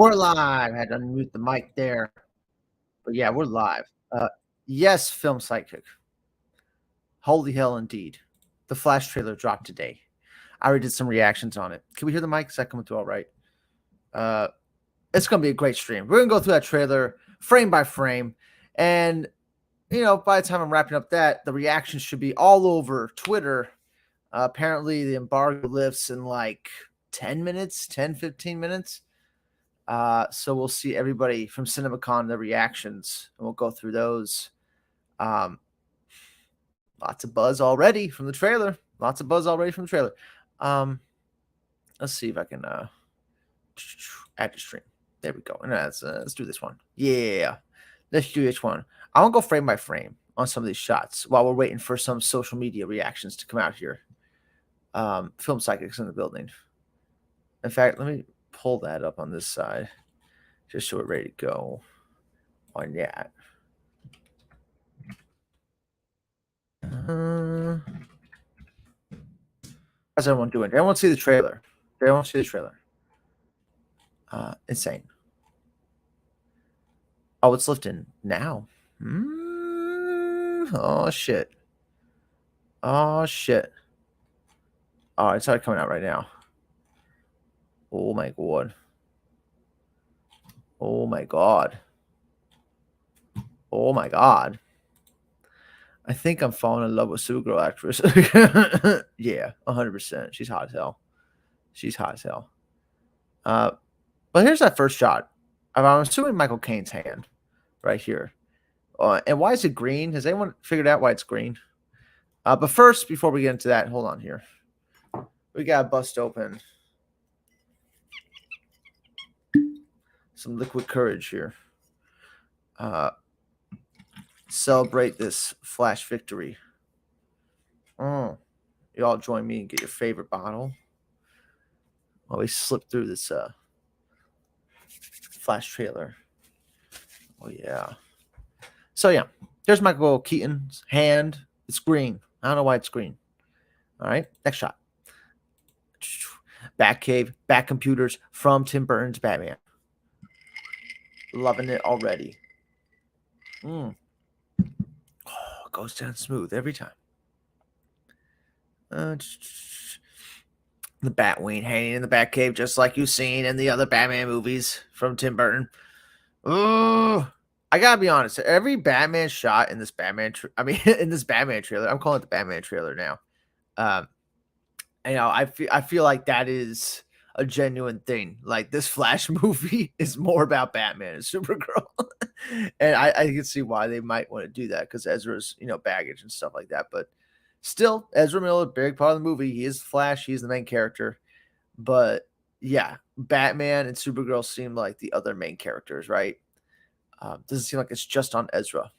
We're live. I had to unmute the mic there. But yeah, we're live. Yes, Film Psychic. Holy hell indeed. The Flash trailer dropped today. I already did some reactions on it. Can we hear the mic? Is that coming through all right? It's going to be a great stream. We're going to go through that trailer frame by frame. And, by the time I'm wrapping up that, the reactions should be all over Twitter. Apparently, the embargo lifts in like 10 minutes, 10, 15 minutes. So we'll see everybody from CinemaCon, the reactions, and we'll go through those. Lots of buzz already from the trailer. Let's see if I can add to stream. There we go. And let's do this one. Yeah, let's do this one. I want to go frame by frame on some of these shots while we're waiting for some social media reactions to come out here. Film Psychics in the building. In fact, let me pull that up on this side just so we're ready to go on that. How's everyone doing? They don't want to see the trailer. Insane. Oh, it's lifting now. Oh, shit. Oh, it's already coming out right now. Oh, my God. Oh, my God. I think I'm falling in love with Supergirl actress. Yeah, 100%. She's hot as hell. But here's that first shot. I'm assuming Michael Caine's hand right here. And why is it green? Has anyone figured out why it's green? But first, before we get into that, hold on here. We got to bust open some liquid courage here. Celebrate this Flash victory. You all join me and get your favorite bottle while we slip through this Flash trailer. Oh, yeah. So, yeah, there's Michael Keaton's hand. It's green. I don't know why it's green. All right, next shot. Batcave, Bat Computers from Tim Burton's Batman. Loving it already. Oh, it goes down smooth every time. The Batwing hanging in the Batcave, just like you've seen in the other Batman movies from Tim Burton. Oh, I gotta be honest. Every Batman shot in this in this Batman trailer, I'm calling it the Batman trailer now. I feel like that is a genuine thing. Like, this Flash movie is more about Batman and Supergirl. And I can see why they might want to do that, because Ezra's, baggage and stuff like that. But still, Ezra Miller, big part of the movie. He is the Flash. He's the main character. But yeah, Batman and Supergirl seem like the other main characters, right? Doesn't seem like it's just on Ezra.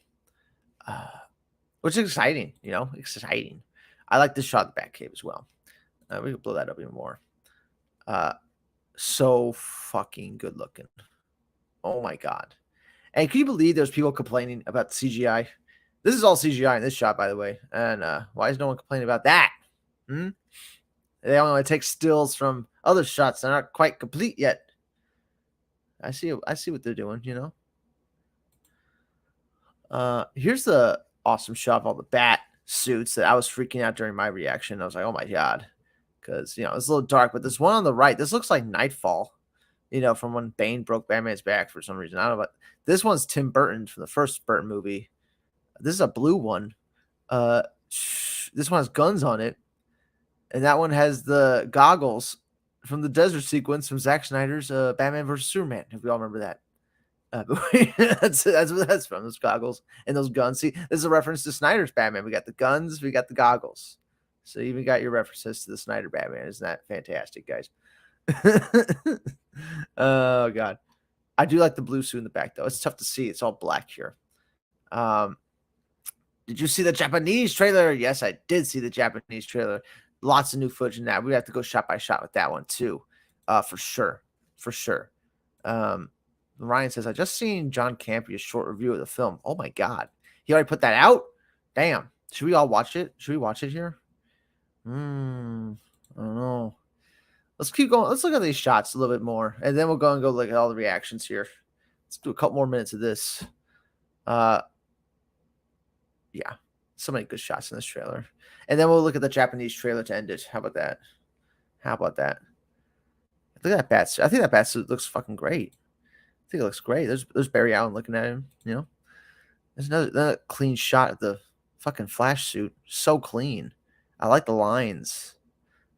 Which is exciting, exciting. I like this shot of the Batcave as well. We can blow that up even more. So fucking good looking. Oh my God. And can you believe there's people complaining about the CGI? This is all CGI in this shot, by the way. And why is no one complaining about that? They only want to take stills from other shots that aren't quite complete yet. I see what they're doing, Here's the awesome shot of all the bat suits that I was freaking out during my reaction. I was like, oh my God. Because, it's a little dark. But this one on the right, this looks like Nightfall, from when Bane broke Batman's back for some reason. I don't know, but this one's Tim Burton from the first Burton movie. This is a blue one. This one has guns on it. And that one has the goggles from the desert sequence from Zack Snyder's Batman vs. Superman, if we all remember that. That's what that's from, those goggles and those guns. See, this is a reference to Snyder's Batman. We got the guns, we got the goggles. So you even got your references to the Snyder Batman. Isn't that fantastic, guys? Oh, God. I do like the blue suit in the back, though. It's tough to see. It's all black here. Did you see the Japanese trailer? Yes, I did see the Japanese trailer. Lots of new footage in that. We have to go shot by shot with that one, too. For sure. Ryan says, I just seen John Campia's short review of the film. Oh, my God. He already put that out? Damn. Should we all watch it? Should we watch it here? I don't know. Let's keep going. Let's look at these shots a little bit more, and then we'll go look at all the reactions here. Let's do a couple more minutes of this. Yeah, so many good shots in this trailer, and then we'll look at the Japanese trailer to end it. How about that? How about that? Look at that bat suit. I think that bat suit looks fucking great. I think it looks great. There's Barry Allen looking at him. You know, there's another clean shot of the fucking Flash suit. So clean. I like the lines.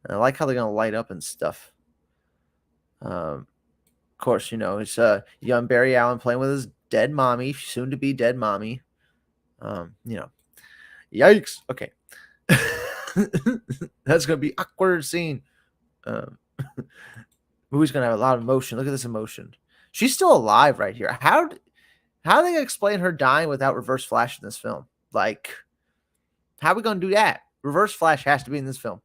And I like how they're gonna light up and stuff. Of course, you know, it's young Barry Allen playing with his dead mommy, soon to be dead mommy. You know, yikes. Okay, that's gonna be awkward scene. Movie's gonna have a lot of emotion. Look at this emotion. She's still alive right here. How are they gonna explain her dying without Reverse Flash in this film? Like, how are we gonna do that? Reverse Flash has to be in this film.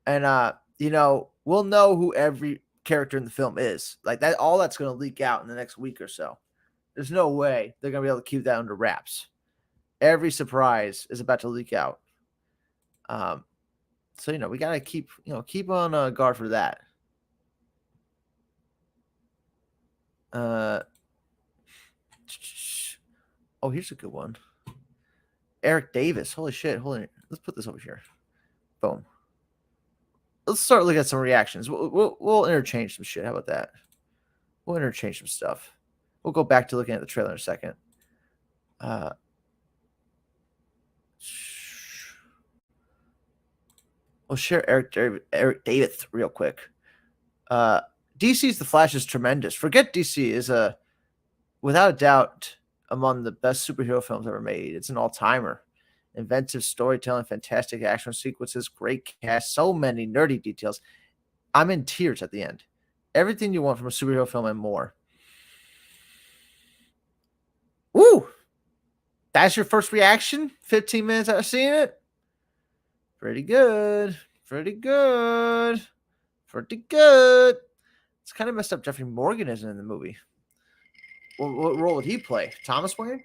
And you know, we'll know who every character in the film is. Like that, all that's gonna leak out in the next week or so. There's no way they're gonna be able to keep that under wraps. Every surprise is about to leak out. So you know, we gotta keep on guard for that. Oh, here's a good one. Eric Davis. Holy shit. Let's put this over here. Boom. Let's start looking at some reactions. We'll interchange some shit. How about that? We'll interchange some stuff. We'll go back to looking at the trailer in a second. We'll share Eric Davis real quick. DC's The Flash is tremendous. Forget DC is without a doubt among the best superhero films ever made. It's an all-timer. Inventive storytelling, fantastic action sequences, great cast, so many nerdy details. I'm in tears at the end. Everything you want from a superhero film and more. Woo! That's your first reaction? 15 minutes after seeing it? Pretty good. Pretty good. Pretty good. It's kind of messed up Jeffrey Morgan isn't in the movie. What role would he play? Thomas Wayne?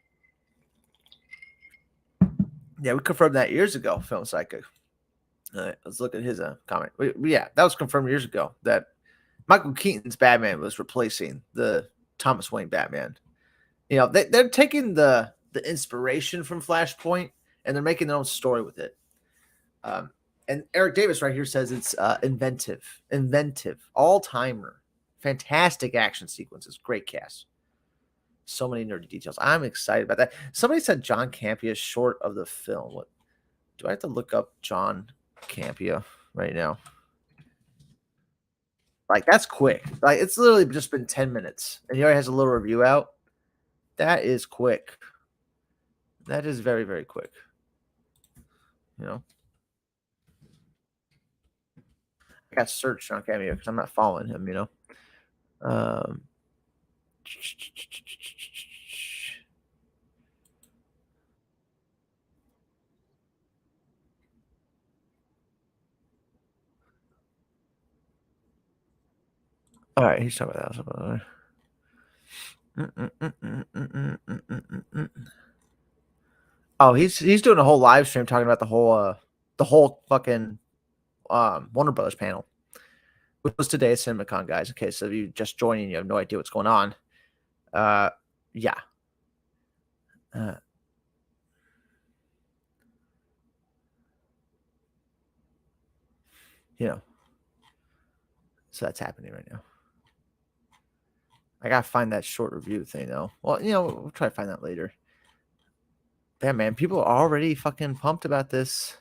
Yeah, we confirmed that years ago, Film Psychic. All right, let's look at his comment. Yeah, that was confirmed years ago that Michael Keaton's Batman was replacing the Thomas Wayne Batman. You know, they're taking the inspiration from Flashpoint and they're making their own story with it. And Eric Davis right here says it's inventive, all-timer, fantastic action sequences, great cast. So many nerdy details. I'm excited about that. Somebody said John Campea is short of the film. What do I have to look up John Campea right now? Like, that's quick. Like, it's literally just been 10 minutes. And he already has a little review out. That is quick. That is very, very quick. You know? I got to search John Campea because I'm not following him, you know? All right, he's talking about that. Oh, he's doing a whole live stream talking about the whole fucking Warner Brothers panel, which was today at CinemaCon, guys. In case of you just joining, you have no idea what's going on. Yeah. You know, so that's happening right now. I gotta find that short review thing though. Well, you know, we'll try to find that later. Yeah, man, people are already fucking pumped about this.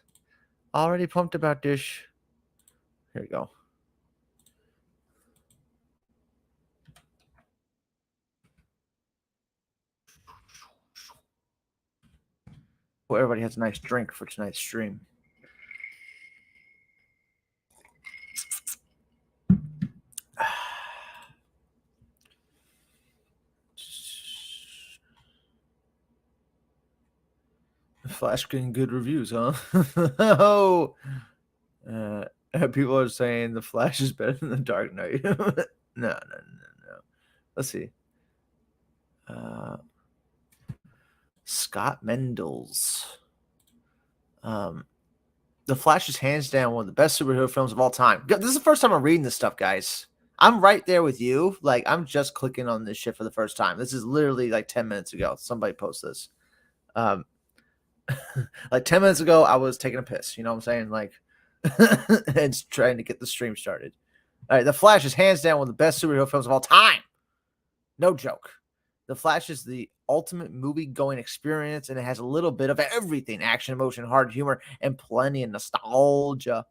Already pumped about this. Here we go. Well, everybody has a nice drink for tonight's stream. Flash getting good reviews, huh? Oh, people are saying the Flash is better than the Dark Knight. No. Let's see. Scott Mendel's. The Flash is hands down one of the best superhero films of all time. This is the first time I'm reading this stuff, guys. I'm right there with you. Like, I'm just clicking on this shit for the first time. This is literally like 10 minutes ago. Somebody posted this. Um, like 10 minutes ago, I was taking a piss. You know what I'm saying? Like, and trying to get the stream started. All right, The Flash is hands down one of the best superhero films of all time. No joke. The Flash is the ultimate movie-going experience, and it has a little bit of everything: action, emotion, hard humor, and plenty of nostalgia.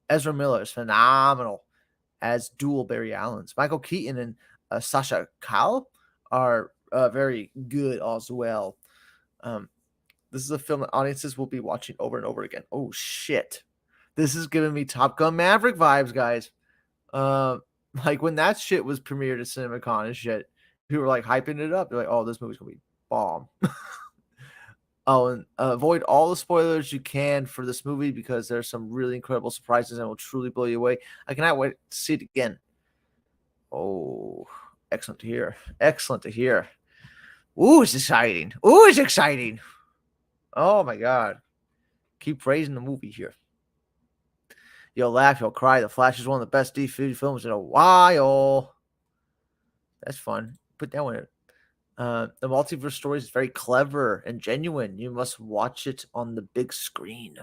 Ezra Miller is phenomenal as dual Barry Allens. Michael Keaton and Sasha Kyle are very good as well. This is a film that audiences will be watching over and over again. Oh, shit. This is giving me Top Gun Maverick vibes, guys. Like when that shit was premiered at CinemaCon and shit, people were like hyping it up. They're like, "Oh, this movie's gonna be bomb." Oh, and avoid all the spoilers you can for this movie because there's some really incredible surprises and will truly blow you away. I cannot wait to see it again. Oh, excellent to hear. Excellent to hear. Ooh, it's exciting. Ooh, it's exciting. Oh my god. Keep praising the movie here. You'll laugh, you'll cry. The Flash is one of the best DC films in a while. That's fun. Put that one in. The multiverse story is very clever and genuine. You must watch it on the big screen.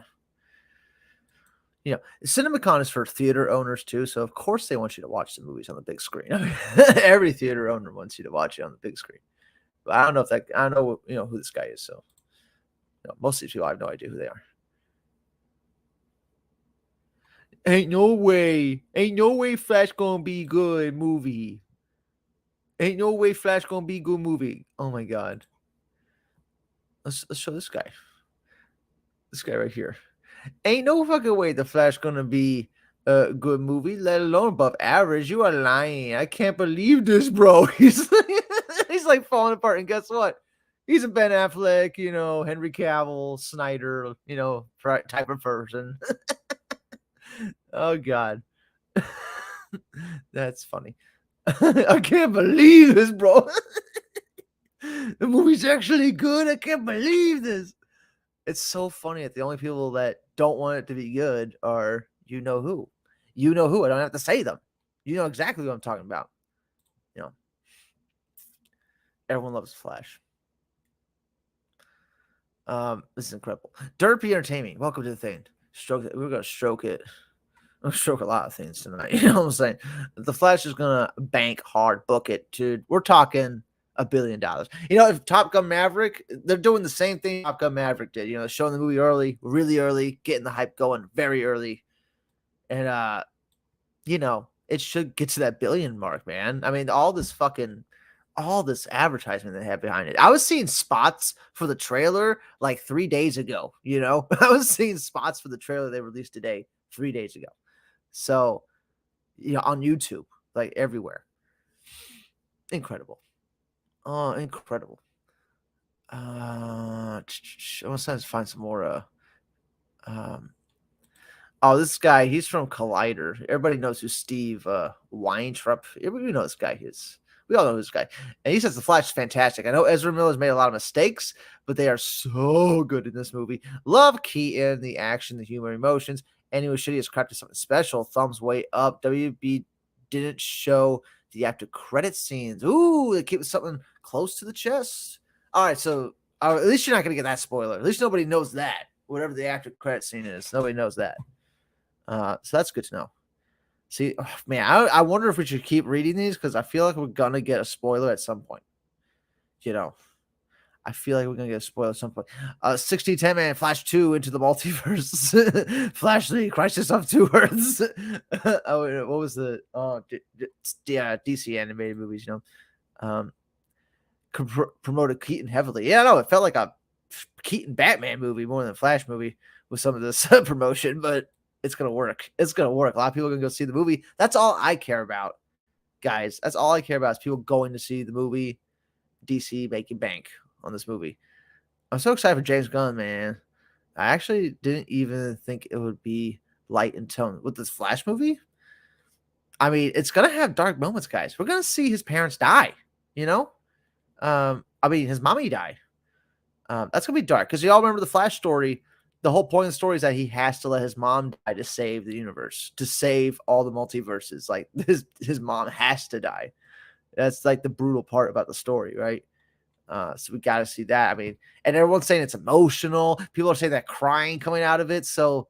You know, CinemaCon is for theater owners too, so of course they want you to watch the movies on the big screen. I mean, every theater owner wants you to watch it on the big screen. But I don't know if that. I don't know, who this guy is. So, most of these people, I have no idea who they are. Ain't no way Flash gonna be good movie. Ain't no way Flash gonna be good movie. Oh my god. Let's show this guy. This guy right here. Ain't no fucking way the Flash gonna be a good movie, let alone above average. You are lying. I can't believe this, bro. He's like falling apart. And guess what? He's a Ben Affleck, Henry Cavill, Snyder, type of person. Oh god. That's funny. I can't believe this, bro. The movie's actually good. I can't believe this. It's so funny that the only people that don't want it to be good are you know who. You know who. I don't have to say them. You know exactly what I'm talking about. Everyone loves Flash. This is incredible. Derpy Entertainment. Welcome to the thing. We're gonna stroke it. I'm gonna stroke a lot of things tonight. You know what I'm saying? The Flash is gonna bank hard, book it, dude. We're talking $1 billion. If Top Gun Maverick, they're doing the same thing Top Gun Maverick did. Showing the movie early, really early, getting the hype going very early, and it should get to that billion mark, man. I mean, all this advertisement they have behind it. I was seeing spots for the trailer like 3 days ago. I was seeing spots for the trailer they released today, 3 days ago. So, on YouTube, like everywhere. Incredible. Oh, incredible. I want to find some more. This guy, he's from Collider. Everybody knows who Steve Weintraub. Everybody knows this guy is. We all know this guy. And he says the Flash is fantastic. I know Ezra Miller's made a lot of mistakes, but they are so good in this movie. Love Keaton, the action, the humor, emotions. And he was shitty as crafted something special. Thumbs way up. WB didn't show the after credit scenes. Ooh, they keep something close to the chest. All right, so at least you're not going to get that spoiler. At least nobody knows that. Whatever the after credit scene is, nobody knows that. So that's good to know. See, man, I wonder if we should keep reading these because I feel like we're going to get a spoiler at some point. I feel like we're going to get a spoiler at some point. 6010 Man, Flash 2 into the multiverse. Flash 3, Crisis of Two Earths. What was the DC animated movies, promoted Keaton heavily. Yeah, no, it felt like a Keaton Batman movie more than a Flash movie with some of this promotion, but it's going to work. It's going to work. A lot of people are going to go see the movie. That's all I care about, guys. That's all I care about is people going to see the movie. DC making bank on this movie. I'm so excited for James Gunn, man. I actually didn't even think it would be light and tone with this Flash movie. I mean, it's going to have dark moments, guys. We're going to see his parents die, his mommy died. That's going to be dark because you all remember the Flash story. the whole point of the story is that he has to let his mom die to save the universe, to save all the multiverses. Like his mom has to die. That's like the brutal part about the story, right? So we got to see that. I mean, and everyone's saying it's emotional. People are saying that crying coming out of it. So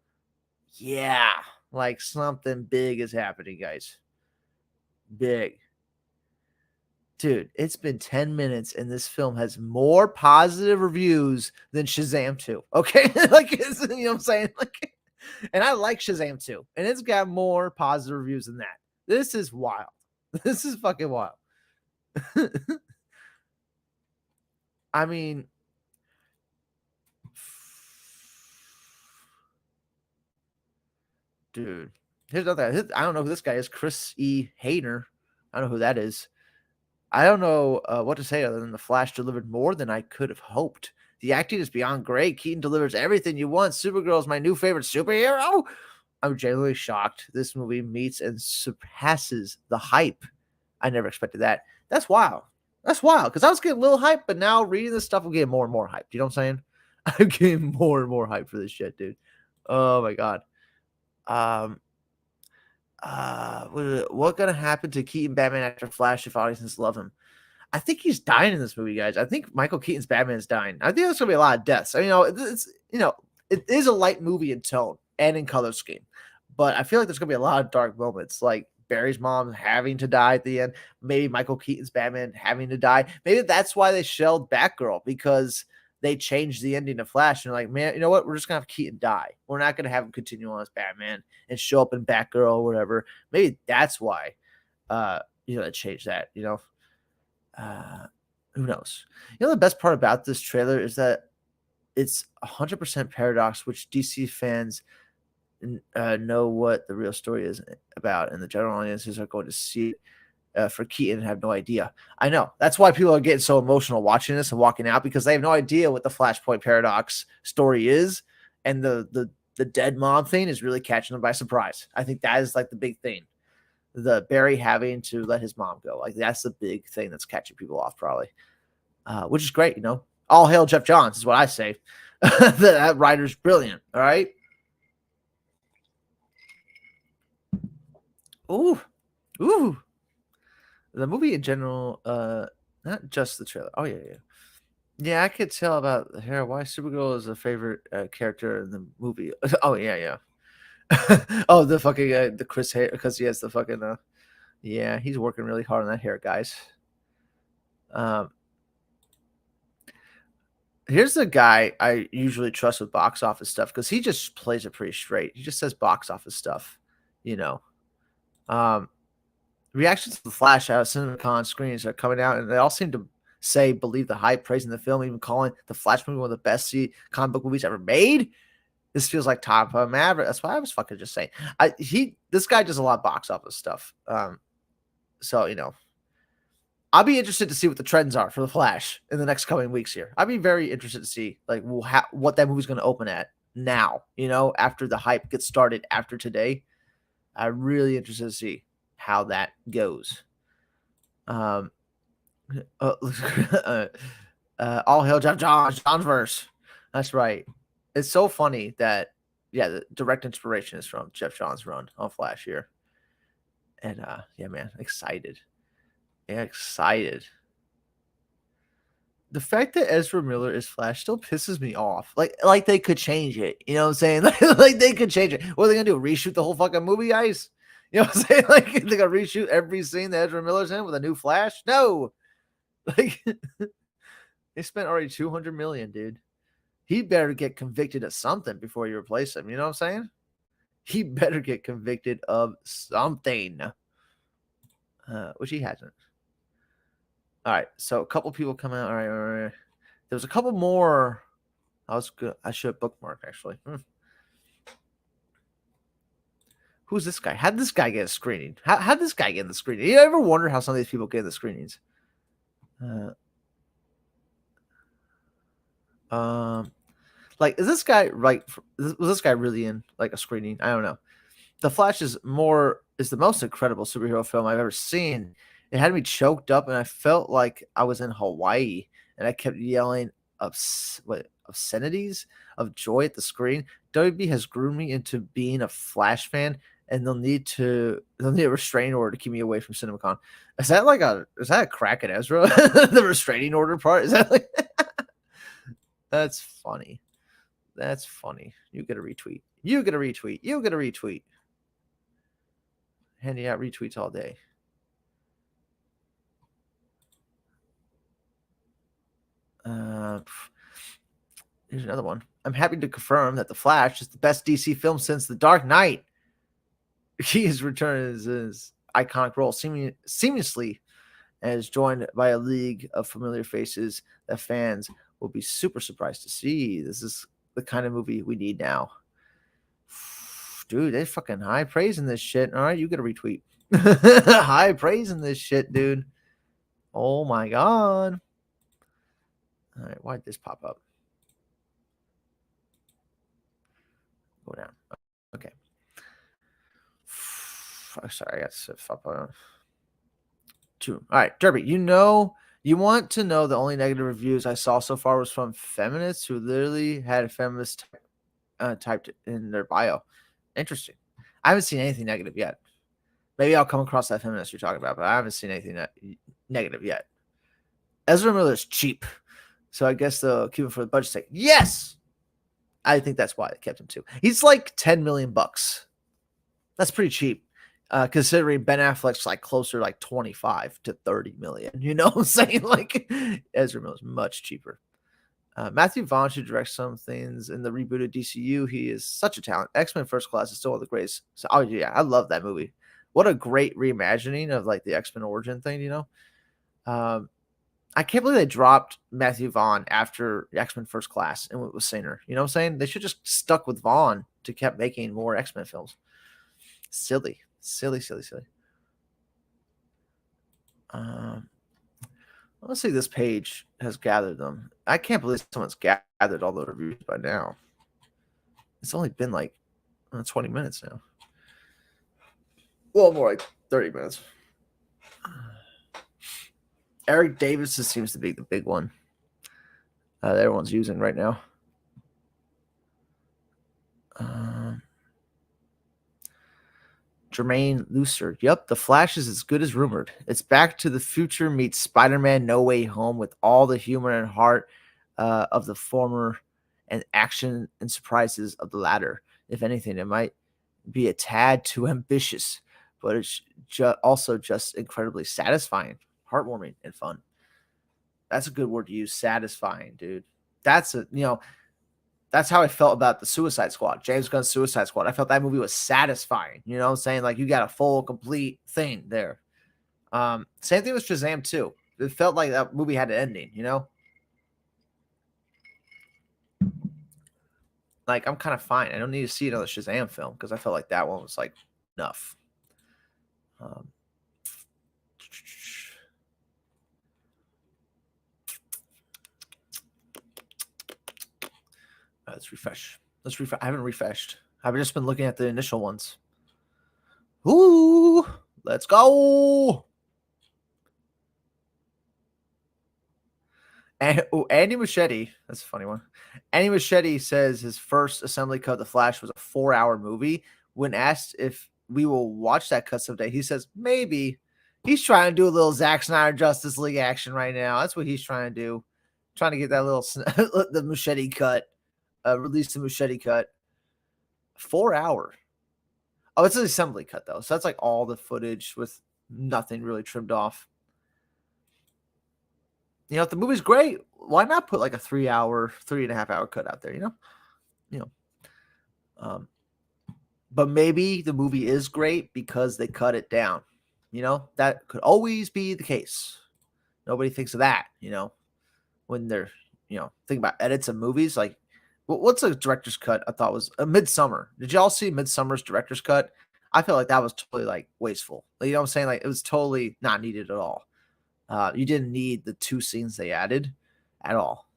yeah, like something big is happening, guys. Big. Dude, it's been 10 minutes and this film has more positive reviews than Shazam 2. Okay? Like, you know what I'm saying? Like, and I like Shazam 2, and it's got more positive reviews than that. This is wild. This is fucking wild. I mean, dude, here's another. I don't know who this guy is. Chris E. Hayner. I don't know who that is. I don't know what to say other than the Flash delivered more than I could have hoped. The acting is beyond great. Keaton delivers everything you want. Supergirl is my new favorite superhero. I'm genuinely shocked. This movie meets and surpasses the hype. I never expected that. That's wild. That's wild. Because I was getting a little hype, but now reading this stuff, I'm getting more and more hyped. You know what I'm saying? I'm getting more and more hyped for this shit, dude. Oh my god. Um, what gonna happen to Keaton Batman after Flash if audiences love him? I think he's dying in this movie, guys. I think Michael Keaton's Batman is dying. I think there's gonna be a lot of deaths. I mean, it is a light movie in tone and in color scheme, but I feel like there's gonna be a lot of dark moments, like Barry's mom having to die at the end. Maybe Michael Keaton's Batman having to die. Maybe that's why they shelved Batgirl, because they changed the ending of Flash and they're like, man, you know what? We're just gonna have Keaton die. We're not gonna have him continue on as Batman and show up in Batgirl or whatever. Maybe that's why they changed that, who knows? The best part about this trailer is that it's 100% paradox, which DC fans know what the real story is about, and the general audiences are going to see it for Keaton and have no idea. I know. That's why people are getting so emotional watching this and walking out, because they have no idea what the Flashpoint paradox story is, and the dead mom thing is really catching them by surprise. I think that is like the big thing. The Barry having to let his mom go. Like, that's the big thing that's catching people off, probably. Which is great, All hail Jeff Johns is what I say. That writer's brilliant, all right? Ooh. The movie in general, not just the trailer. Oh, yeah. Yeah, I could tell about the hair. Why Supergirl is a favorite character in the movie. Oh, yeah. Oh, the fucking the Chris hair, because he has the fucking yeah, he's working really hard on that hair, guys. Here's the guy I usually trust with box office stuff, because he just plays it pretty straight. He just says box office stuff, reactions to the Flash out of CinemaCon screenings are coming out, and they all seem to say believe the hype, praising the film, even calling the Flash movie one of the best comic book movies ever made. This feels like Top Maverick. That's why I was fucking just saying. This guy does a lot of box office stuff. So I'll be interested to see what the trends are for the Flash in the next coming weeks here. I'd be very interested to see like what that movie's going to open at now. After the hype gets started after today, I'm really interested to see how that goes. All hail Jeff Johns verse. That's right. It's so funny that the direct inspiration is from Jeff Johns' run on Flash here. And yeah, man, excited. Yeah, excited. The fact that Ezra Miller is Flash still pisses me off. Like they could change it. You know what I'm saying? Like they could change it. What are they gonna do? Reshoot the whole fucking movie, guys? You know what I'm saying? Like they're gonna reshoot every scene that Ezra Miller's in with a new Flash? No. Like they spent already $200 million, dude. He better get convicted of something before you replace him. You know what I'm saying? He better get convicted of something, which he hasn't. All right, so a couple people come out. All right. There was a couple more. I should have bookmarked, actually. Who's this guy? How did this guy get a screening? How did this guy get in the screening? You ever wonder how some of these people get in the screenings? Like, is this guy was this guy really in like a screening? I don't know. The Flash is the most incredible superhero film I've ever seen. It had me choked up, and I felt like I was in Hawaii, and I kept yelling obscenities of joy at the screen. WB has groomed me into being a Flash fan, and they'll need a restraining order to keep me away from CinemaCon. Is that a crack at Ezra? The restraining order part? Is that like that's funny. That's funny. You get a retweet. You get a retweet. You get a retweet. Handing out retweets all day. Here's another one. I'm happy to confirm that The Flash is the best DC film since The Dark Knight. He has returned his iconic role seamlessly and is joined by a league of familiar faces that fans will be super surprised to see. This is the kind of movie we need now. Dude, they fucking high praising this shit. All right, you get a retweet. High praising this shit, dude. Oh my god. All right, why'd this pop up? Go down. Okay. Sorry, I got to flip up. 2. All right, Derby, you want to know the only negative reviews I saw so far was from feminists who literally had a feminist typed in their bio. Interesting. I haven't seen anything negative yet. Maybe I'll come across that feminist you're talking about, but I haven't seen anything negative yet. Ezra Miller's cheap, so I guess they'll keep him for the budget's sake. Yes! I think that's why they kept him too. He's like $10 million. That's pretty cheap. Considering Ben Affleck's like closer like 25 to 30 million. You know what I'm saying? Like Ezra Miller's much cheaper. Matthew Vaughn should direct some things in the rebooted DCU. He is such a talent. X-Men First Class is still one of the greatest. So, oh yeah, I love that movie. What a great reimagining of like the X-Men origin thing, you know? I can't believe they dropped Matthew Vaughn after X-Men First Class and went with Singer. You know what I'm saying? They should just stuck with Vaughn to keep making more X-Men films. Silly. Let's see, this page has gathered them. I can't believe someone's gathered all the reviews by now. It's only been like 20 minutes now. Well, more like 30 minutes. Eric Davis seems to be the big one that everyone's using right now. Jermaine Lucer. Yep, The Flash is as good as rumored. It's Back to the Future meets Spider-Man No Way Home with all the humor and heart of the former and action and surprises of the latter. If anything, it might be a tad too ambitious, but it's also just incredibly satisfying, heartwarming, and fun. That's a good word to use, satisfying, dude. That's how I felt about the Suicide Squad, James Gunn's Suicide Squad. I felt that movie was satisfying. You know what I'm saying? Like, you got a full, complete thing there. Same thing with Shazam, too. It felt like that movie had an ending, you know? Like, I'm kind of fine. I don't need to see another Shazam film because I felt like that one was, like, enough. Let's refresh. I haven't refreshed. I've just been looking at the initial ones. Ooh, let's go. And Andy Machete, that's a funny one. Andy Machete says his first assembly cut of The Flash was a 4-hour movie. When asked if we will watch that cut someday, he says maybe. He's trying to do a little Zack Snyder Justice League action right now. That's what he's trying to do. Trying to get that little the Machete cut. Release the Machete cut. 4 hour. Oh, it's an assembly cut though. So that's like all the footage with nothing really trimmed off. You know, if the movie's great, why not put like a 3.5 hour cut out there, you know? But maybe the movie is great because they cut it down. You know, that could always be the case. Nobody thinks of that, you know, when they're, think about edits of movies. Like, what's a director's cut? I thought was a Midsummer. Did y'all see Midsummer's director's cut? I feel like that was totally like wasteful. You know what I'm saying? Like, it was totally not needed at all. You didn't need the 2 scenes they added at all.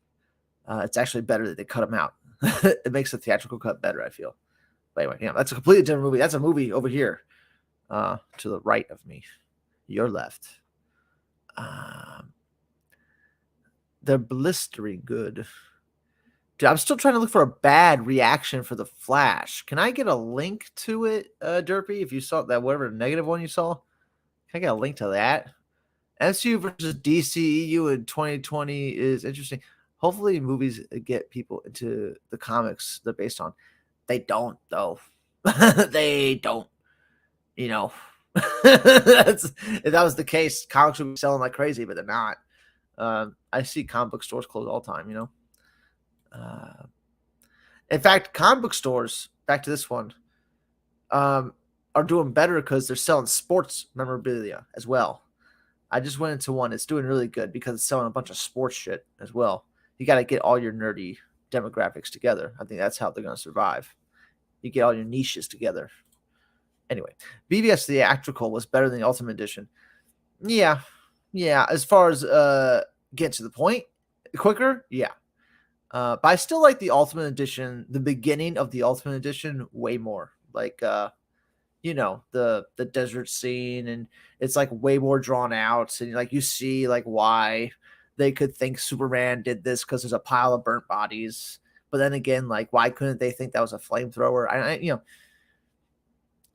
It's actually better that they cut them out. It makes the theatrical cut better, I feel. But anyway, that's a completely different movie. That's a movie over here to the right of me. Your left. They're blistering good. Dude, I'm still trying to look for a bad reaction for the Flash. Can I get a link to it, Derpy? If you saw that, whatever negative one you saw, can I get a link to that? MCU versus DCEU in 2020 is interesting. Hopefully, movies get people into the comics they're based on. They don't, though. They don't. You know, if that was the case, comics would be selling like crazy, but they're not. I see comic book stores close all the time. In fact, comic book stores, back to this one, are doing better because they're selling sports memorabilia as well. I just went into one. It's doing really good because it's selling a bunch of sports shit as well. You got to get all your nerdy demographics together. I think that's how they're going to survive. You get all your niches together. Anyway, BVS Theatrical was better than the Ultimate Edition. Yeah. As far as get to the point quicker, yeah. But I still like the Ultimate Edition, the beginning of the Ultimate Edition, way more. Like, the desert scene, and it's like way more drawn out, and like you see like why they could think Superman did this because there's a pile of burnt bodies. But then again, like why couldn't they think that was a flamethrower?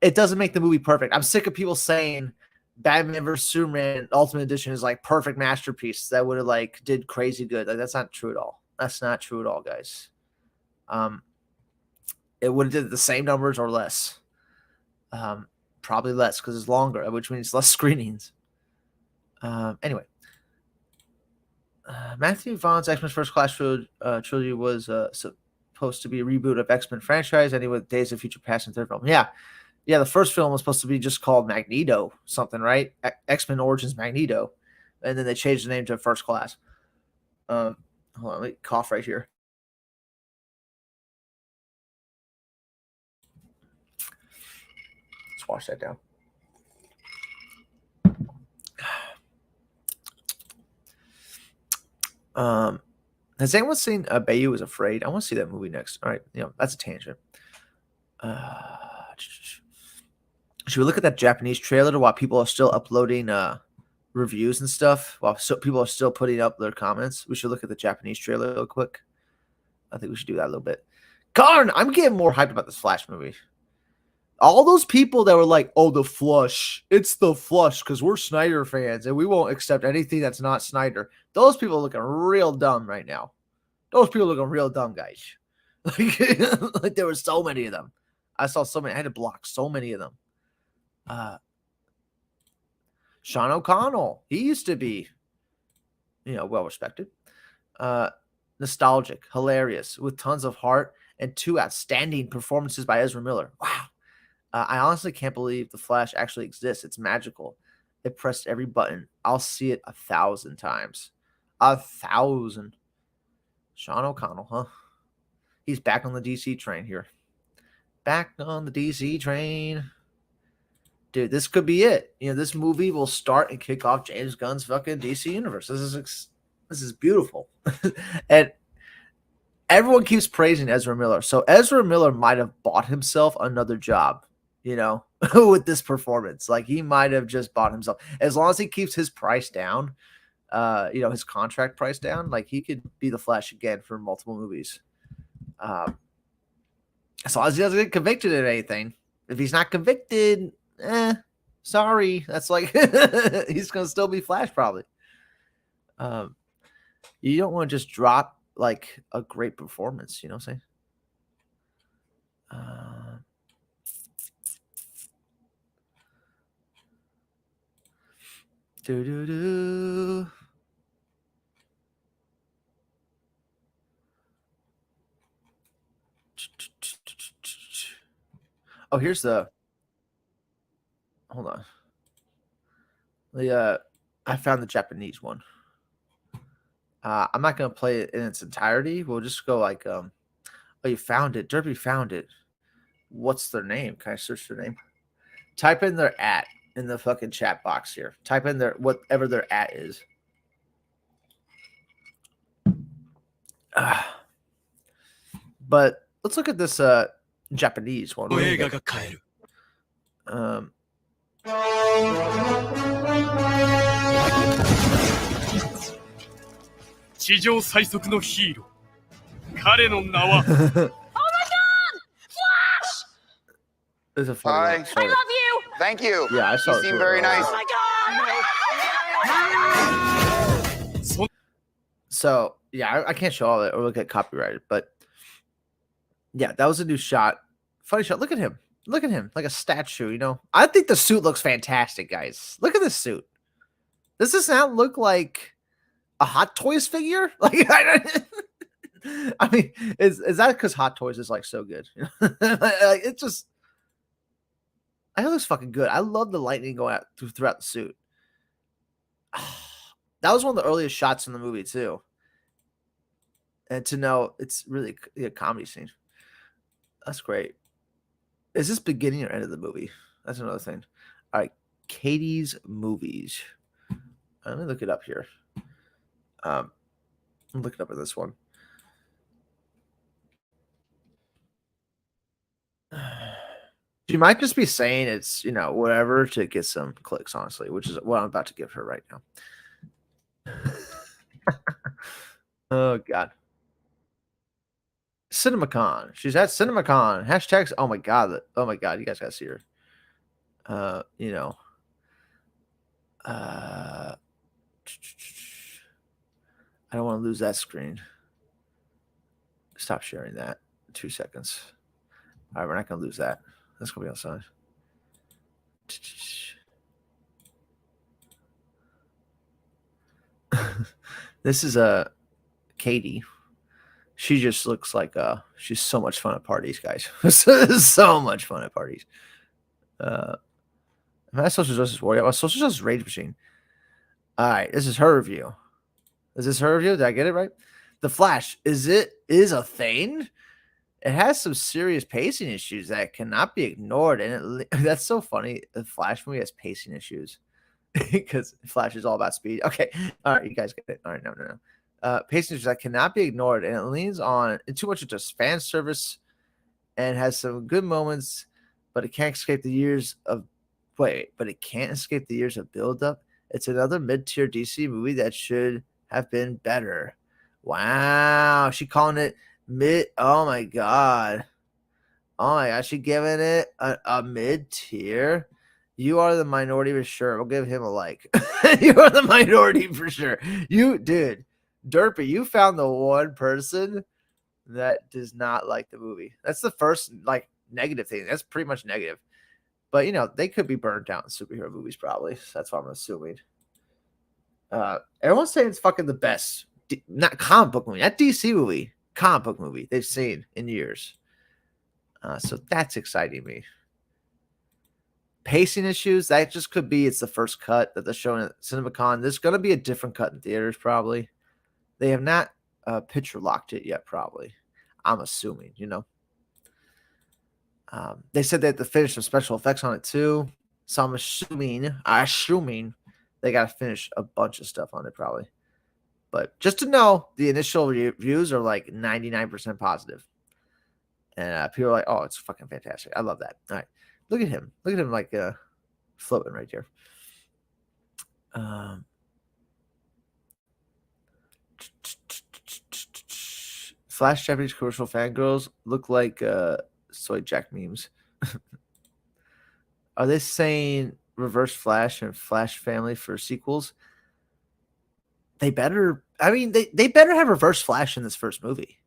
It doesn't make the movie perfect. I'm sick of people saying Batman vs Superman Ultimate Edition is like perfect masterpiece that would have like did crazy good. Like that's not true at all. That's not true at all, guys. It would have did the same numbers or less. Probably less because it's longer, which means less screenings. Anyway, Matthew Vaughn's X-Men First Class trilogy was supposed to be a reboot of X-Men franchise, ending with Days of Future Past and third film. Yeah, the first film was supposed to be just called Magneto something, right? X-Men Origins Magneto, and then they changed the name to First Class. Hold on, let me cough right here. Let's wash that down. Has anyone seen Bayou is Afraid? I want to see that movie next. All right, that's a tangent. Should we look at that Japanese trailer while people are still uploading reviews and stuff? While people are still putting up their comments, we should look at the Japanese trailer real quick. I think we should do that a little bit. Karn, I'm getting more hyped about this Flash movie. All those people that were like, "Oh, the Flush, it's the Flush," because we're Snyder fans and we won't accept anything that's not Snyder. Those people are looking real dumb right now. Those people are looking real dumb, guys. Like there were so many of them. I saw so many. I had to block so many of them. Sean O'Connell, he used to be, well respected, nostalgic, hilarious, with tons of heart, and 2 outstanding performances by Ezra Miller. Wow. I honestly can't believe the Flash actually exists. It's magical. It pressed every button. I'll see it 1,000 times. 1,000. Sean O'Connell, huh? He's back on the DC train here. Back on the DC train. Dude, this could be it. This movie will start and kick off James Gunn's fucking DC universe. This is beautiful. And everyone keeps praising Ezra Miller. So Ezra Miller might have bought himself another job, with this performance. Like he might have just bought himself. As long as he keeps his price down, his contract price down, like he could be the Flash again for multiple movies. As long as he doesn't get convicted of anything. If he's not convicted, sorry. That's like he's gonna still be Flash probably. You don't want to just drop like a great performance, you know what I'm saying? Oh, here's the. Hold on. I found the Japanese one. I'm not gonna play it in its entirety. We'll just go like, oh, you found it. Derby found it. What's their name? Can I search their name? Type in their @ in the fucking chat box here. Type in their whatever their @ is. But let's look at this Japanese one. 彼の名は Oh my god! Flash! It's a funny Hi. one. I love you! Thank you. Yeah, I saw You it seem too. very nice. Oh my god! So yeah, I can't show all that or look at copyrighted, but yeah, that was a new shot. Funny shot. Look at him. Look at him, like a statue. You know, I think the suit looks fantastic, guys. Look at this suit. Does this not look like a Hot Toys figure? Like, I mean, is that because Hot Toys is like so good? Like, it just, it looks fucking good. I love the lightning going out throughout the suit. That was one of the earliest shots in the movie too. And to know it's really a comedy scene. That's great. Is this beginning or end of the movie? That's another thing. All right, Katie's movies. Let me look it up here. I'm looking up at this one. She might just be saying it's, you know, whatever to get some clicks, honestly, which is what I'm about to give her right now. Oh, God. CinemaCon. She's at CinemaCon. Hashtags. Oh, my God. Oh, my God. You guys got to see her. You know. I don't want to lose that screen. Stop sharing that. 2 seconds. All right, we're not going to lose that. That's going to be outside. This is Katie. She just looks like she's so much fun at parties, guys. So much fun at parties. My social justice warrior. My social justice rage machine. All right, this is her review. Is this her review? Did I get it right? The Flash is a thing. It has some serious pacing issues that cannot be ignored, and that's so funny. The Flash movie has pacing issues because Flash is all about speed. Okay, all right, you guys get it. All right, no. Pacing issues that cannot be ignored, and it leans on too much of just fan service, and has some good moments, but it can't escape the years of build-up. It's another mid-tier DC movie that should have been better. Wow, she calling it mid. Oh my god. Oh my gosh, she giving it a mid-tier. You are the minority for sure. We'll give him a like. You are the minority for sure. You dude, Derpy, you found the one person that does not like the movie. That's the first like negative thing. That's pretty much negative. But you know, they could be burned out in superhero movies, probably. So that's what I'm assuming. Everyone's saying it's fucking the best. Not comic book movie, not DC movie, comic book movie they've seen in years. So that's exciting me. Pacing issues, that just could be it's the first cut that they're showing at CinemaCon. There's going to be a different cut in theaters, probably. They have not picture locked it yet, probably. I'm assuming, you know. They said they had to finish some special effects on it too. So I'm assuming they got to finish a bunch of stuff on it, probably. But just to know, the initial reviews are like 99% positive. And people are like, oh, it's fucking fantastic. I love that. All right. Look at him. Look at him like floating right there. Flash Japanese commercial fangirls look like soy jack memes. Are they saying Reverse Flash and Flash Family for sequels? They better. I mean, they better have Reverse Flash in this first movie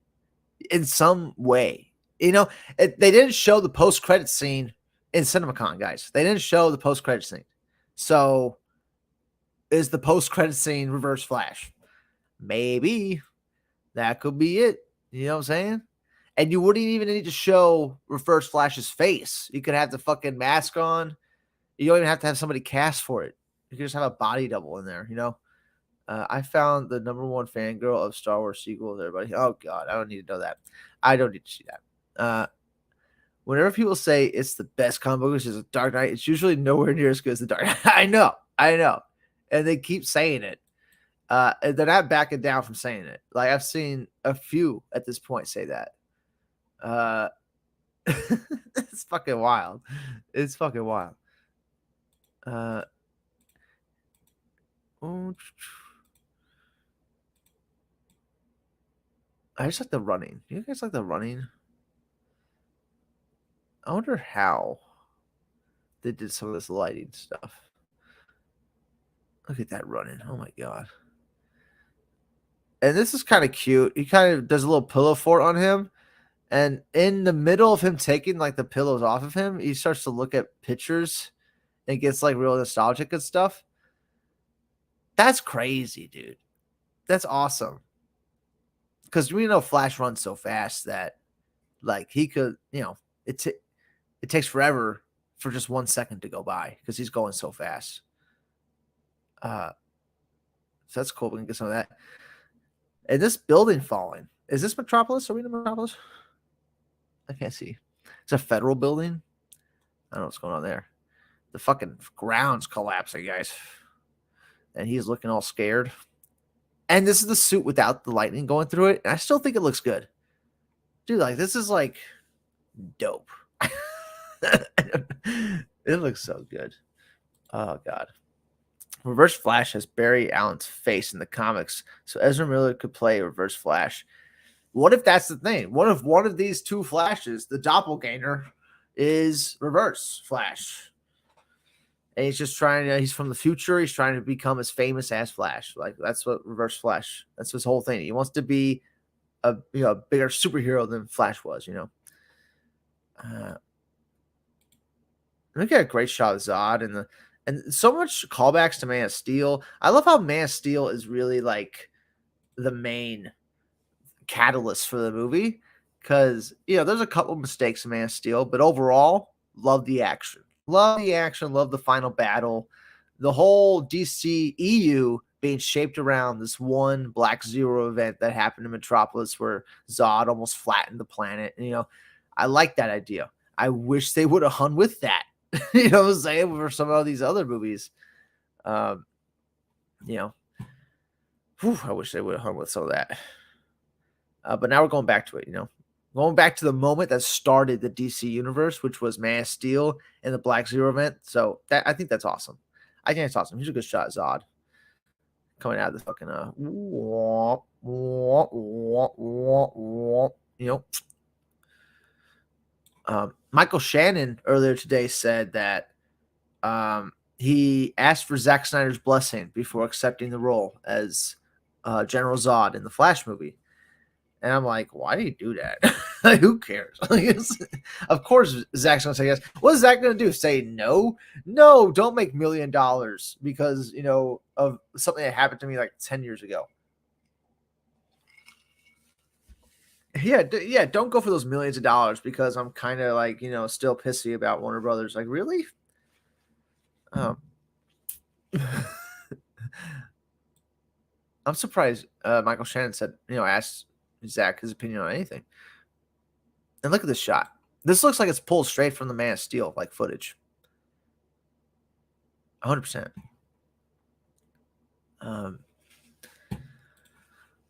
in some way. You know, they didn't show the post-credit scene in CinemaCon, guys. They didn't show the post-credit scene. So, is the post-credit scene Reverse Flash? Maybe. That could be it. You know what I'm saying? And you wouldn't even need to show Reverse Flash's face. You could have the fucking mask on. You don't even have to have somebody cast for it. You could just have a body double in there, you know? I found the #1 fangirl of Star Wars sequels, everybody. Oh, God. I don't need to know that. I don't need to see that. Whenever people say it's the best comic book, which is Dark Knight, it's usually nowhere near as good as the Dark Knight. I know. And they keep saying it. And they're not backing down from saying it. Like, I've seen a few at this point say that. It's fucking wild. It's fucking wild. I just like the running. You guys like the running? I wonder how they did some of this lighting stuff. Look at that running. Oh my god. And this is kind of cute. He kind of does a little pillow fort on him. And in the middle of him taking like the pillows off of him, he starts to look at pictures and gets like real nostalgic and stuff. That's crazy, dude. That's awesome. Because we know Flash runs so fast that like he could, it takes forever for just 1 second to go by because he's going so fast. So that's cool. We can get some of that. And this building falling. Is this Metropolis? Are we in Metropolis? I can't see. It's a federal building. I don't know what's going on there. The fucking ground's collapsing, guys. And he's looking all scared. And this is the suit without the lightning going through it. And I still think it looks good. Dude, like, this is, like, dope. It looks so good. Oh, God. Reverse Flash has Barry Allen's face in the comics, so Ezra Miller could play Reverse Flash. What if that's the thing? What if one of these two Flashes, the doppelganger, is Reverse Flash? And he's just he's from the future. He's trying to become as famous as Flash. Like, that's what Reverse Flash, that's his whole thing. He wants to be a bigger superhero than Flash was, Look at a great shot of Zod and so much callbacks to Man of Steel. I love how Man of Steel is really like the main catalyst for the movie because there's a couple mistakes in Man of Steel, but overall, love the action. Love the action, love the final battle. The whole DC EU being shaped around this one Black Zero event that happened in Metropolis where Zod almost flattened the planet. I like that idea. I wish they would have hung with that. You know what I'm saying? For some of these other movies. I wish they would have hung with some of that. But now we're going back to it, Going back to the moment that started the DC universe, which was Man of Steel and the Black Zero event. So I think that's awesome. I think it's awesome. Here's a good shot, Zod. Coming out of the fucking Michael Shannon earlier today said that he asked for Zack Snyder's blessing before accepting the role as General Zod in the Flash movie. And I'm like, why do you do that? Like, who cares? Of course, Zack's going to say yes. What is Zack going to do? Say no? No, don't make $1 million because, of something that happened to me like 10 years ago. Yeah, don't go for those millions of dollars because I'm kind of like, still pissy about Warner Brothers. Like, really? I'm surprised Michael Shannon said, asked Zack his opinion on anything. And look at this shot. This looks like it's pulled straight from the Man of Steel, like footage. 100%.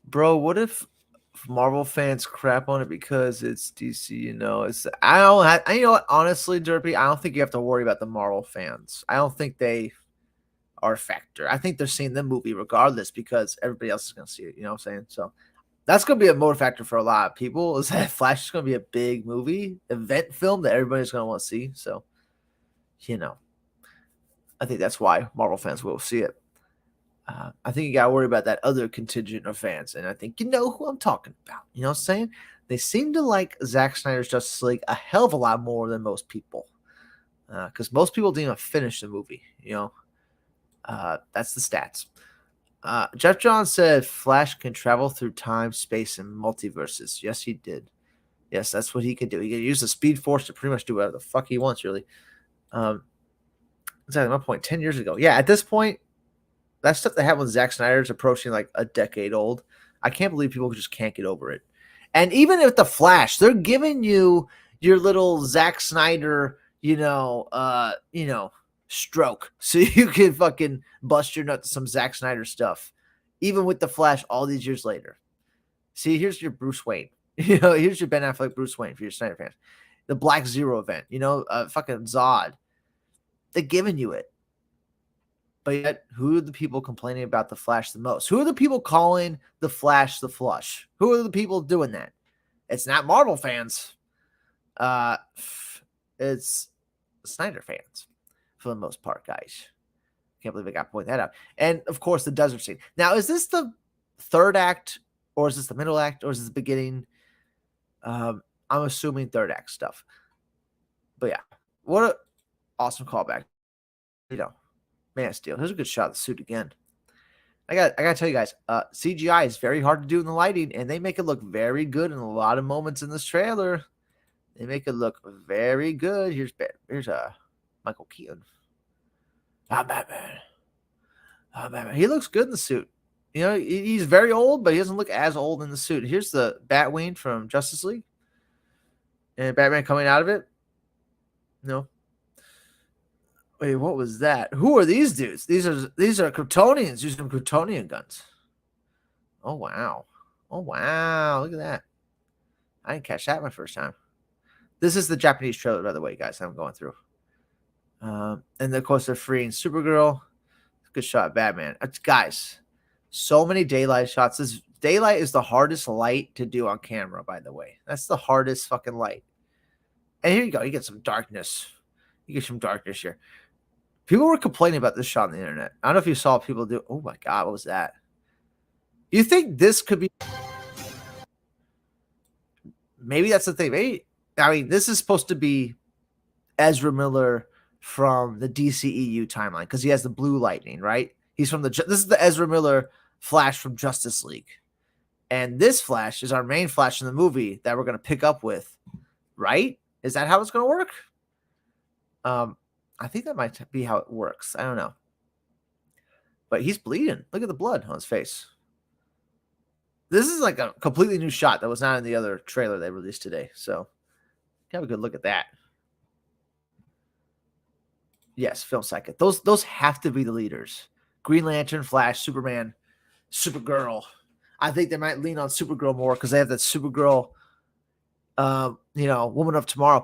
Bro, what if Marvel fans crap on it because it's DC? Honestly, Derpy, I don't think you have to worry about the Marvel fans. I don't think they are a factor. I think they're seeing the movie regardless because everybody else is going to see it. You know what I'm saying? So that's going to be a motor factor for a lot of people is that Flash is going to be a big movie, event film that everybody's going to want to see. So, I think that's why Marvel fans will see it. I think you got to worry about that other contingent of fans. And I think you know who I'm talking about. You know what I'm saying? They seem to like Zack Snyder's Justice League a hell of a lot more than most people. Because most people didn't even finish the movie. That's the stats. Jeff Johns said Flash can travel through time, space, and multiverses. Yes, he did. Yes, that's what he can do. He can use the Speed Force to pretty much do whatever the fuck he wants, really. Exactly my point. 10 years ago. Yeah, at this point, that stuff that happened with Zack Snyder is approaching like a decade old. I can't believe people just can't get over it. And even with the Flash, they're giving you your little Zack Snyder, stroke, so you can fucking bust your nut to some Zack Snyder stuff, even with the Flash all these years later. See, here's your Bruce Wayne. Here's your Ben Affleck Bruce Wayne for your Snyder fans. The Black Zero event, fucking Zod. They're giving you it. But yet, who are the people complaining about the Flash the most? Who are the people calling the Flash the Flush? Who are the people doing that? It's not Marvel fans. Uh, it's Snyder fans for the most part, guys. Can't believe I got to point that out. And of course, the desert scene. Now, is this the third act, or is this the middle act, or is this the beginning? I'm assuming third act stuff. But yeah, what an awesome callback. Man of Steel. Here's a good shot of the suit again. I gotta tell you guys, CGI is very hard to do in the lighting, and they make it look very good in a lot of moments in this trailer. They make it look very good. Here's Michael Keaton. Batman. Batman. He looks good in the suit. He's very old, but he doesn't look as old in the suit. Here's the Batwing from Justice League, and Batman coming out of it. No. Wait, what was that? Who are these dudes? These are Kryptonians using Kryptonian guns. Oh wow. Look at that. I didn't catch that my first time. This is the Japanese trailer, by the way, guys. I'm going through. And of course they're freeing Supergirl. Good shot, Batman. Guys, so many daylight shots. This daylight is the hardest light to do on camera, by the way. That's the hardest fucking light. And here you go. You get some darkness. Here. People were complaining about this shot on the internet. I don't know if you saw people do. Oh my God, what was that? You think this could be? Maybe that's the thing. This is supposed to be Ezra Miller from the DCEU timeline because he has the blue lightning, right? He's from this is the Ezra Miller Flash from Justice League. And this Flash is our main Flash in the movie that we're going to pick up with, right? Is that how it's going to work? I think that might be how it works. I don't know. But he's bleeding. Look at the blood on his face. This is like a completely new shot that was not in the other trailer they released today. So have a good look at that. Yes, film psychic. Those have to be the leaders. Green Lantern, Flash, Superman, Supergirl. I think they might lean on Supergirl more because they have that Supergirl, Woman of Tomorrow.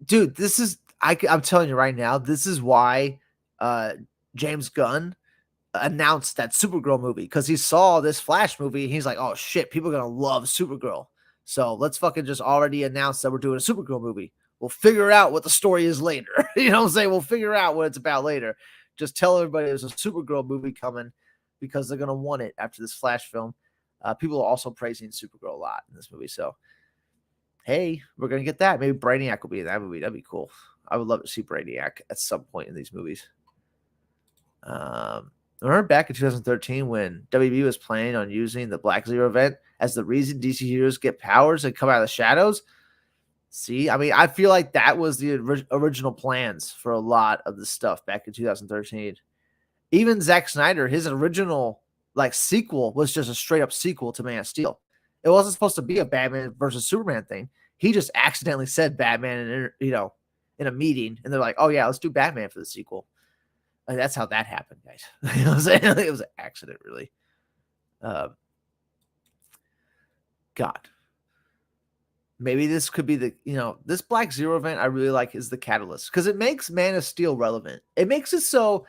Dude, this is I'm telling you right now, this is why James Gunn announced that Supergirl movie because he saw this Flash movie and he's like, oh shit, people are gonna love Supergirl. So let's fucking just already announce that we're doing a Supergirl movie. We'll figure out what the story is later. You know what I'm saying? We'll figure out what it's about later. Just tell everybody there's a Supergirl movie coming because they're gonna want it after this Flash film. People are also praising Supergirl a lot in this movie. So hey, we're gonna get that. Maybe Brainiac will be in that movie. That'd be cool. I would love to see Brainiac at some point in these movies. Remember back in 2013 when WB was planning on using the Black Zero event as the reason DC heroes get powers and come out of the shadows? See, I feel like that was the original plans for a lot of the stuff back in 2013. Even Zack Snyder, his original sequel was just a straight up sequel to Man of Steel. It wasn't supposed to be a Batman versus Superman thing. He just accidentally said Batman in a meeting, and they're like, "Oh yeah, let's do Batman for the sequel." That's how that happened, guys. You know what I'm saying? It was an accident, really. God, maybe this could be this Black Zero event I really like is the catalyst because it makes Man of Steel relevant. It makes it so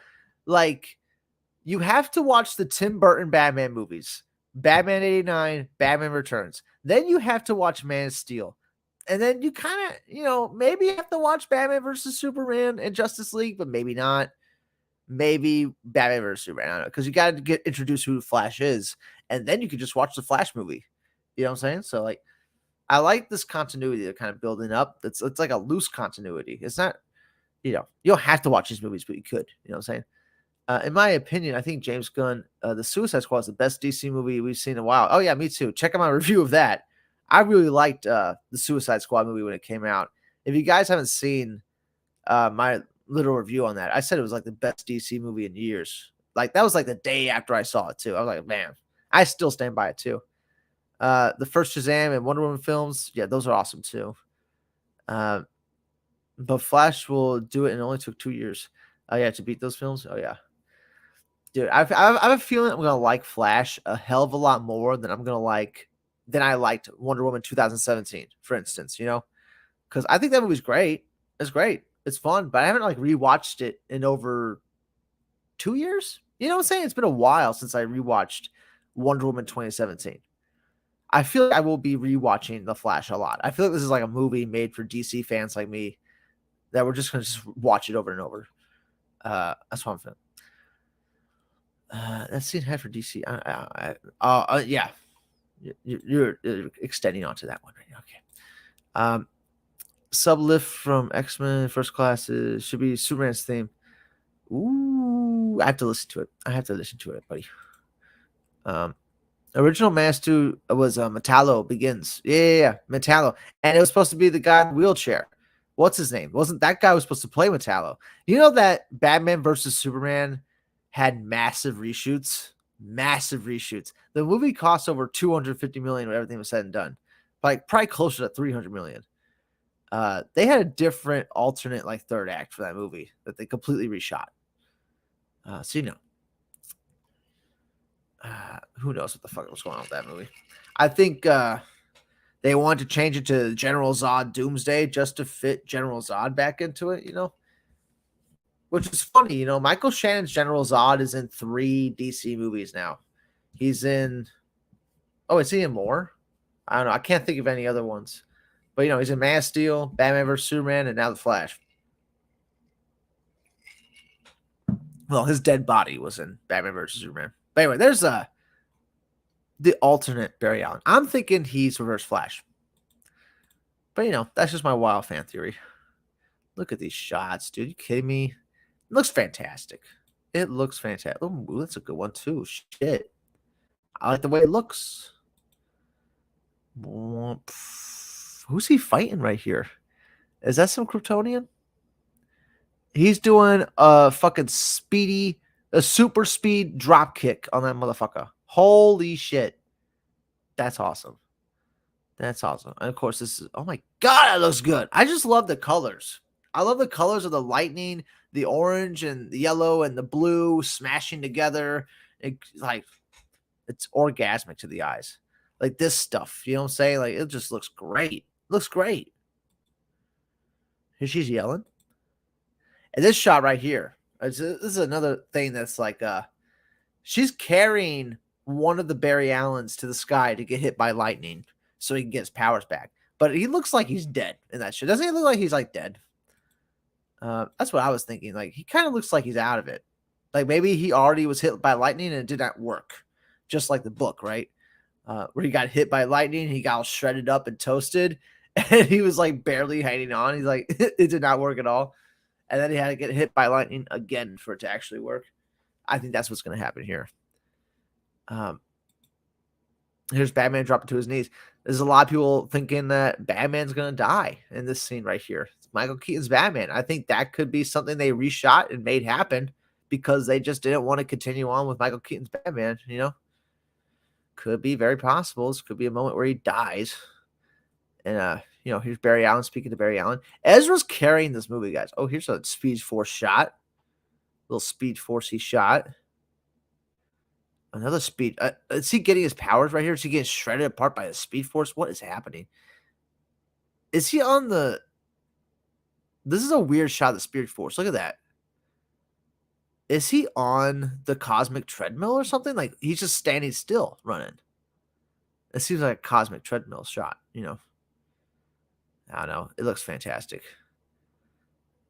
you have to watch the Tim Burton Batman movies, Batman 89, Batman Returns. Then you have to watch Man of Steel. And then you kind of, maybe you have to watch Batman versus Superman and Justice League, but maybe not. Maybe Batman versus Superman. I don't know. Because you got to get introduced who Flash is. And then you could just watch the Flash movie. You know what I'm saying? So, I like this continuity they're kind of building up. It's like a loose continuity. It's not, you don't have to watch these movies, but you could. You know what I'm saying? In my opinion, I think James Gunn, the Suicide Squad is the best DC movie we've seen in a while. Oh, yeah, me too. Check out my review of that. I really liked the Suicide Squad movie when it came out. If you guys haven't seen my little review on that, I said it was the best DC movie in years. That was the day after I saw it too. I was like, man, I still stand by it too. The first Shazam and Wonder Woman films, yeah, those are awesome too. But Flash will do it, and it only took 2 years. Oh yeah, to beat those films. Oh yeah. Dude, I have a feeling I'm going to like Flash a hell of a lot more than I liked Wonder Woman 2017, for instance, because I think that movie's great. It's great. It's fun, but I haven't rewatched it in over 2 years? You know what I'm saying? It's been a while since I rewatched Wonder Woman 2017. I feel like I will be rewatching The Flash a lot. I feel like this is like a movie made for DC fans like me that we're just going to just watch it over and over. That's what I'm feeling. That scene had for DC. Yeah, you're extending onto that one, right? Okay. Sublift from X-Men First Class should be Superman's theme. Ooh, I have to listen to it. Buddy. Original Master was Metallo Begins. Yeah. Metallo. And it was supposed to be the guy in the wheelchair. What's his name? Wasn't that guy was supposed to play Metallo? You know that Batman versus Superman had massive reshoots? Massive reshoots. The movie cost over 250 million when everything was said and done. Like probably closer to 300 million. They had a different alternate like third act for that movie that they completely reshot. So who knows what the fuck was going on with that movie? I think they wanted to change it to General Zod Doomsday just to fit General Zod back into it, which is funny. Michael Shannon's General Zod is in 3 DC movies now. He's in, is he in more? I don't know. I can't think of any other ones. But, he's in Man of Steel, Batman vs. Superman, and now The Flash. Well, his dead body was in Batman vs. Superman. But anyway, there's the alternate Barry Allen. I'm thinking he's Reverse Flash. But, that's just my wild fan theory. Look at these shots, dude. You kidding me? It looks fantastic. Oh, that's a good one, too. Shit. I like the way it looks. Who's he fighting right here? Is that some Kryptonian? He's doing a fucking super speed drop kick on that motherfucker. Holy shit. That's awesome. And of course, this is, oh my God, it looks good. I just love the colors. I love the colors of the lightning, the orange and the yellow and the blue smashing together. It's orgasmic to the eyes. Like this stuff, you know what I'm saying? Like it just looks great. Here she's yelling. And this shot right here, this is another thing that's like, she's carrying one of the Barry Allens to the sky to get hit by lightning so he can get his powers back. But he looks like he's dead in that shit. Doesn't he look like he's like dead? That's what I was thinking. Like he kind of looks like he's out of it. Like maybe he already was hit by lightning and it did not work. Just like the book, right? Where he got hit by lightning, he got all shredded up and toasted, and he was like barely hanging on. He's like, it did not work at all. And then he had to get hit by lightning again for it to actually work. I think that's what's going to happen here. Here's Batman dropping to his knees. There's a lot of people thinking that Batman's going to die in this scene right here. It's Michael Keaton's Batman. I think that could be something they reshot and made happen because they just didn't want to continue on with Michael Keaton's Batman, Could be very possible. This could be a moment where he dies. And, here's Barry Allen speaking to Barry Allen. Ezra's carrying this movie, guys. Oh, here's a Speed Force shot. Little Speed Force-y shot. Another Speed. Is he getting his powers right here? Is he getting shredded apart by the Speed Force? What is happening? Is he on the... This is a weird shot of the Speed Force. Look at that. Is he on the cosmic treadmill or something? Like, he's just standing still running. It seems like a cosmic treadmill shot, I don't know. It looks fantastic.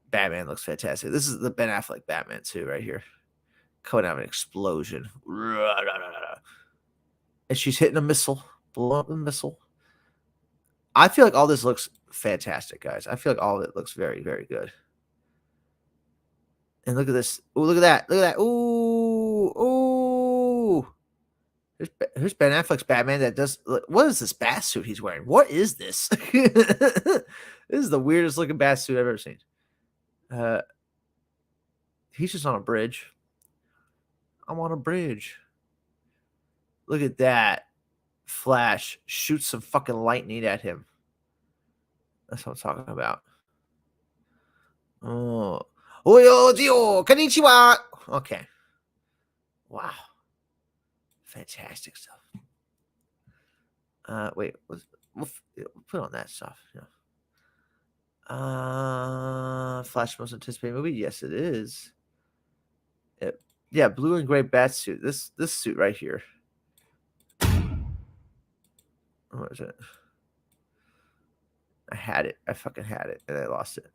Batman looks fantastic. This is the Ben Affleck Batman, too, right here. Coming out of an explosion. And she's hitting a missile. Blow up a missile. I feel like all this looks fantastic, guys. I feel like all of it looks very, very good. And look at this. Oh, look at that. Look at that. Ooh. Ooh. Here's Ben Affleck's Batman that does. What is this bat suit he's wearing? What is this? This is the weirdest looking bat suit I've ever seen. He's just on a bridge. I'm on a bridge. Look at that. Flash shoots some fucking lightning at him. That's what I'm talking about. Oh. Oyo Dio, konnichiwa. Okay. Wow. Fantastic stuff. Wait, we'll put on that stuff. Flash most anticipated movie? Yes, it is. Yeah, blue and gray bat suit. This suit right here. What is it? I had it. I fucking had it, and I lost it.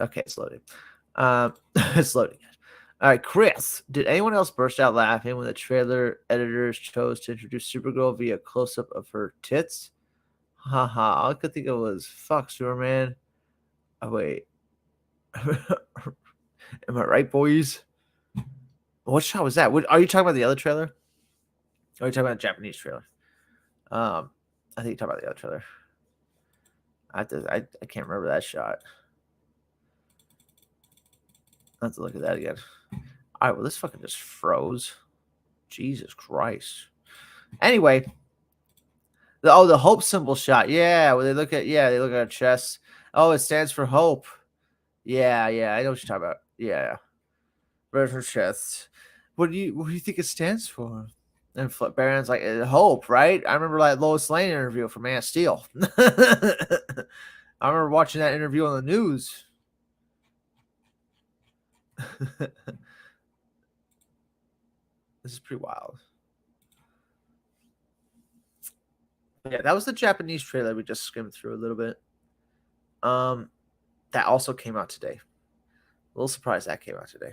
Okay, it's loading. It's loading. All right, Chris. Did anyone else burst out laughing when the trailer editors chose to introduce Supergirl via close-up of her tits? Haha. All I could think of was fuck Superman. Oh wait. Am I right, boys? What shot was that? Are you talking about the other trailer? Or are you talking about the Japanese trailer? I think you're talking about the other trailer. I can't remember that shot. I have to look at that again. All right, well, this fucking just froze. Jesus Christ. Anyway, the hope symbol shot. Yeah, where they look at her chest. Oh, it stands for hope. Yeah, I know what you're talking about. Yeah, right, her chest. What do you think it stands for? And Baron's like hope, right? I remember like Lois Lane interview from Man of Steel. I remember watching that interview on the news. This is pretty wild. Yeah, that was the Japanese trailer we just skimmed through a little bit. That also came out today. A little surprised that came out today.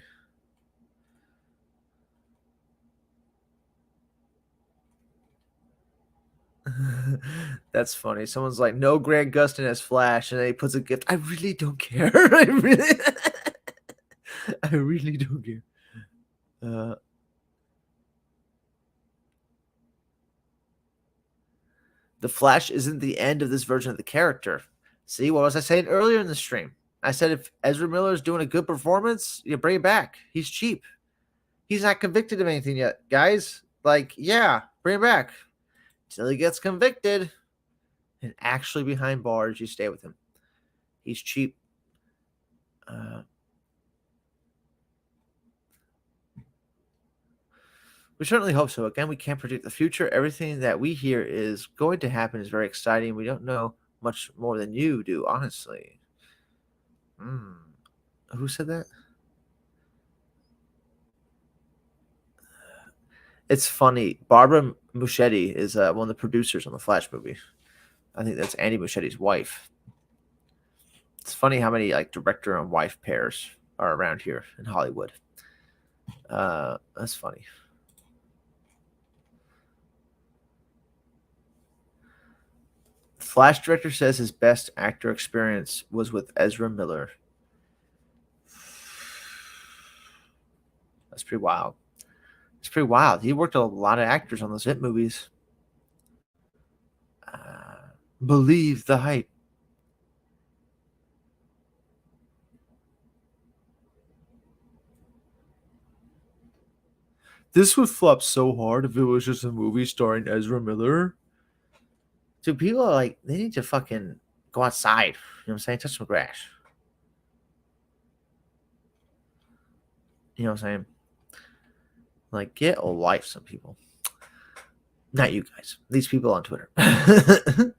That's funny. Someone's like, "No Grant Gustin as Flash," and then he puts a gift. I really don't care. I really don't care. The Flash isn't the end of this version of the character. See, what was I saying earlier in the stream? I said if Ezra Miller is doing a good performance, you bring it back. He's cheap. He's not convicted of anything yet, guys. Like, yeah, bring it back. Till he gets convicted and actually behind bars, you stay with him. He's cheap. We certainly hope so. Again, we can't predict the future. Everything that we hear is going to happen is very exciting. We don't know much more than you do, honestly. Who said that? It's funny. Barbara Muschetti is one of the producers on the Flash movie. I think that's Andy Muschietti's wife. It's funny how many like director and wife pairs are around here in Hollywood. That's funny. Flash director says his best actor experience was with Ezra Miller. That's pretty wild. It's pretty wild. He worked with a lot of actors on those hit movies. Believe the hype. This would flop so hard if it was just a movie starring Ezra Miller. Dude, people are like, they need to fucking go outside. You know what I'm saying? Touch some grass. You know what I'm saying? Like, get a life, some people. Not you guys. These people on Twitter. Have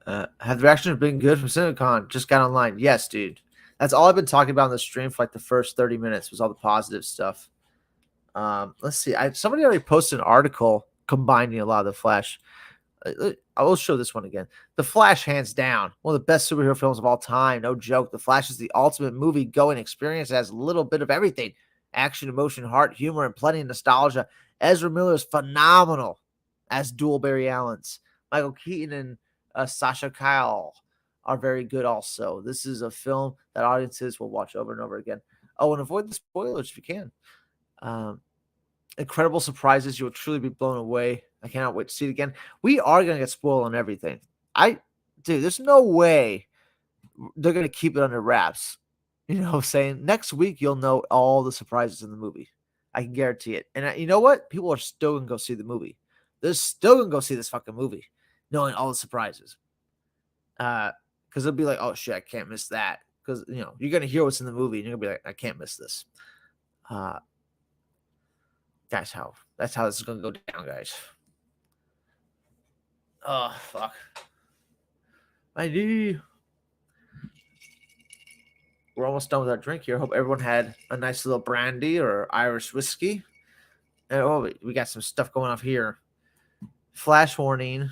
the reactions been good from CinemaCon? Just got online. Yes, dude. That's all I've been talking about on the stream for like the first 30 minutes was all the positive stuff. Let's see. Somebody already posted an article combining a lot of the Flash. I will show this one again. The Flash, hands down, one of the best superhero films of all time. No joke. The Flash is the ultimate movie-going experience. It has a little bit of everything. Action, emotion, heart, humor, and plenty of nostalgia. Ezra Miller is phenomenal as dual Barry Allens. Michael Keaton and Sasha Kyle are very good also. This is a film that audiences will watch over and over again. Oh, and avoid the spoilers if you can. Incredible surprises. You will truly be blown away. I cannot wait to see it again. We are going to get spoiled on everything. Dude, there's no way they're going to keep it under wraps. You know what I'm saying? Next week, you'll know all the surprises in the movie. I can guarantee it. And you know what? People are still going to go see the movie. They're still going to go see this fucking movie, knowing all the surprises. Because they'll be like, oh, shit, I can't miss that. Because, you know, you're going to hear what's in the movie, and you're going to be like, I can't miss this. That's how this is going to go down, guys. Oh, fuck. I do. we're almost done with our drink here. Hope everyone had a nice little brandy or Irish whiskey. And we got some stuff going off here. Flash warning.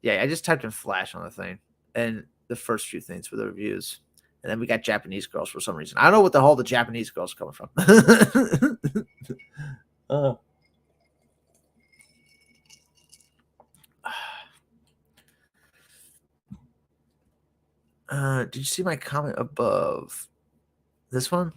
Yeah, I just typed in flash on the thing. And the first few things were the reviews. And then we got Japanese girls for some reason. I don't know what the hell the Japanese girls coming from. Did you see my comment above? This one?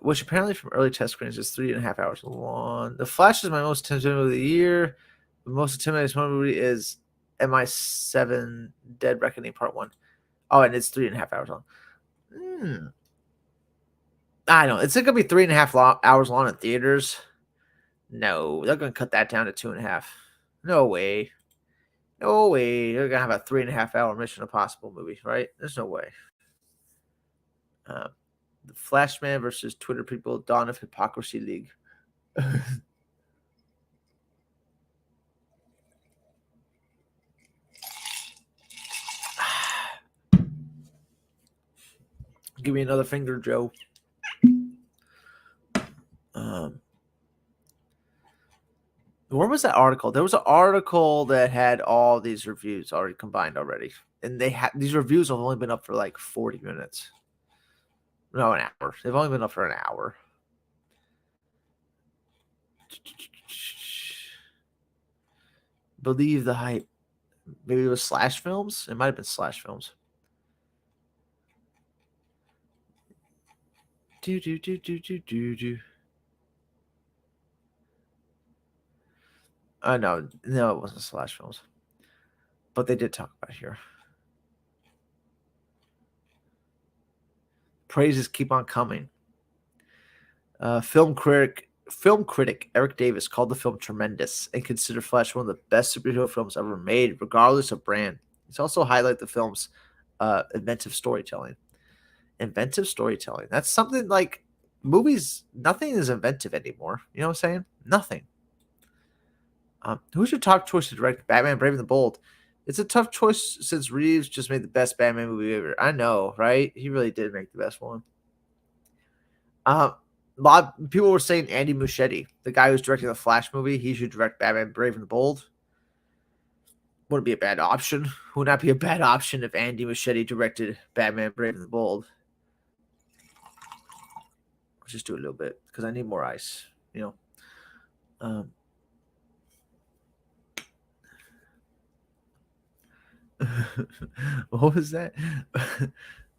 Which apparently from early test screens is 3.5 hours long. The Flash is my most intimidating movie of the year. The most intimidating movie is MI7 Dead Reckoning Part 1. Oh, and it's 3.5 hours long. I don't know. It's going to be 3.5 hours long in theaters. No, they're going to cut that down to 2.5. No way. No way. They're going to have a 3.5 hour Mission Impossible movie, right? There's no way. The Flashman versus Twitter people, Dawn of Hypocrisy League. Give me another finger, Joe. Where was that article? There was an article that had all these reviews already combined already. And these reviews have only been up for like 40 minutes. No, an hour. They've only been up for an hour. Believe the hype. Maybe it was Slash Films. It might have been Slash Films. Do. No, it wasn't Slash Films. But they did talk about it here. Praises keep on coming. Film critic Eric Davis called the film tremendous and considered Flash one of the best superhero films ever made, regardless of brand. He's also highlighted the film's inventive storytelling. Inventive storytelling. That's something like movies. Nothing is inventive anymore. You know what I'm saying? Nothing. Who's your top choice to direct Batman Brave and the Bold? It's a tough choice since Reeves just made the best Batman movie ever. I know, right? He really did make the best one. A lot of people were saying Andy Muschietti, the guy who's directing the Flash movie, he should direct Batman Brave and the Bold. Wouldn't be a bad option. Would not be a bad option if Andy Muschietti directed Batman Brave and the Bold. I'll just do a little bit because I need more ice, you know. What was that?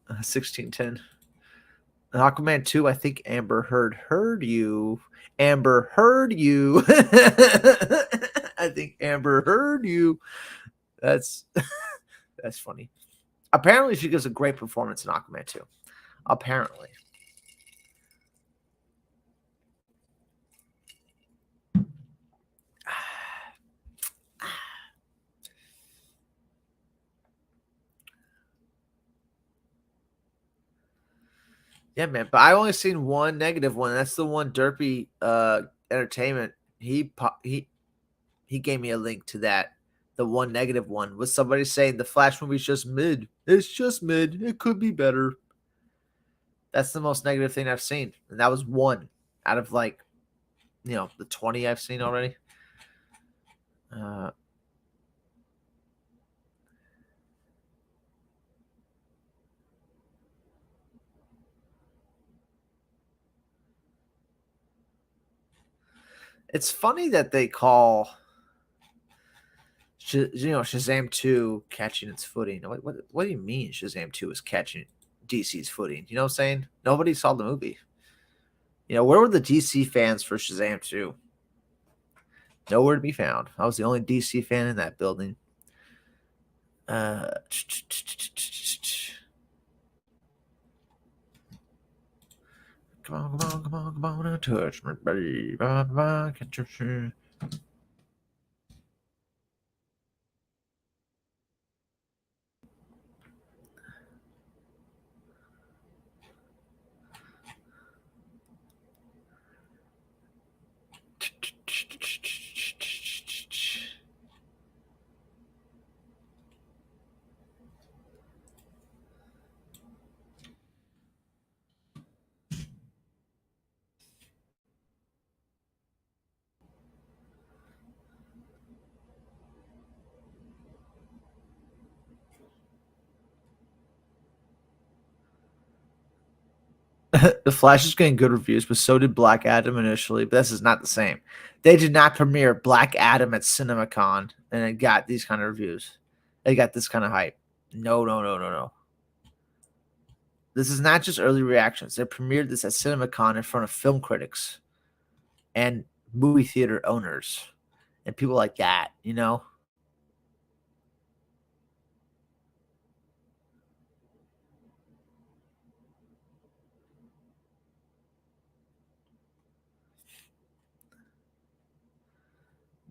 1610. Aquaman 2, I think Amber Heard you. Amber Heard you. I think Amber Heard you. That's funny. Apparently she gives a great performance in Aquaman 2. Apparently. Yeah, man. But I only seen one negative one. That's the one Derpy Entertainment. He gave me a link to that. The one negative one was somebody saying the Flash movie's just mid. It's just mid. It could be better. That's the most negative thing I've seen. And that was one out of like, the 20 I've seen already. It's funny that they call Shazam 2 catching its footing. What do you mean Shazam 2 is catching DC's footing? You know what I'm saying? Nobody saw the movie. Where were the DC fans for Shazam 2? Nowhere to be found. I was the only DC fan in that building. Come on, and touch me, baby. Can't you see? The Flash is getting good reviews, but so did Black Adam initially. But this is not the same. They did not premiere Black Adam at CinemaCon, and it got these kind of reviews. It got this kind of hype. No, no, no, no, no. This is not just early reactions. They premiered this at CinemaCon in front of film critics and movie theater owners and people like that, you know?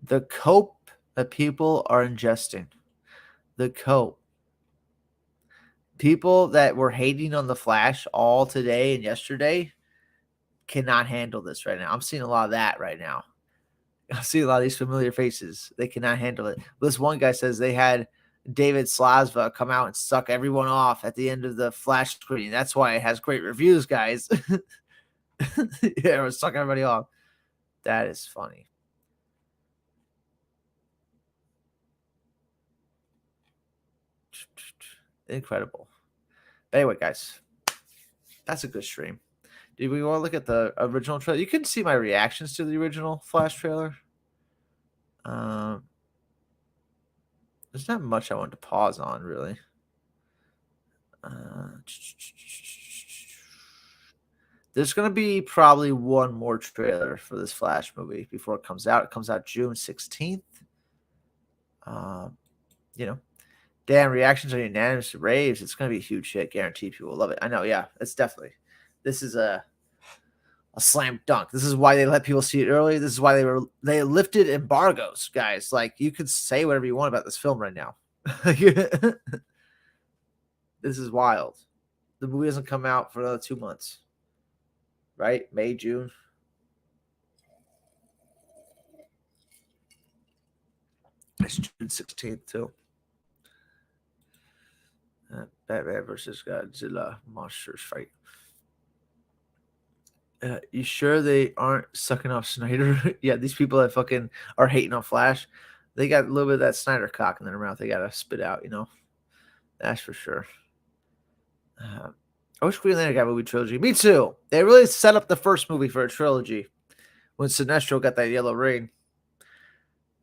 The cope that people are ingesting. The cope. People that were hating on the Flash all today and yesterday cannot handle this right now. I'm seeing a lot of that right now. I see a lot of these familiar faces. They cannot handle it. This one guy says they had David Slasva come out and suck everyone off at the end of the Flash screening. That's why it has great reviews, guys. Yeah, it was sucking everybody off. That is funny. Incredible. But anyway, guys, that's a good stream. Do we want to look at the original trailer? You can see my reactions to the original Flash trailer. There's not much I wanted to pause on, really. There's going to be probably one more trailer for this Flash movie before it comes out. It comes out June 16th. You know, damn, reactions are unanimous raves. It's going to be a huge hit. Guaranteed people will love it. I know, yeah, it's definitely. This is a slam dunk. This is why they let people see it early. This is why they lifted embargoes, guys. Like, you could say whatever you want about this film right now. This is wild. The movie doesn't come out for another 2 months. Right? May, June. It's June 16th, too. Batman versus Godzilla monsters fight. You sure they aren't sucking off Snyder? Yeah, these people that fucking are hating on Flash, they got a little bit of that Snyder cock in their mouth. They got to spit out, you know? That's for sure. I wish Green Lantern got a movie trilogy. Me too. They really set up the first movie for a trilogy when Sinestro got that yellow ring.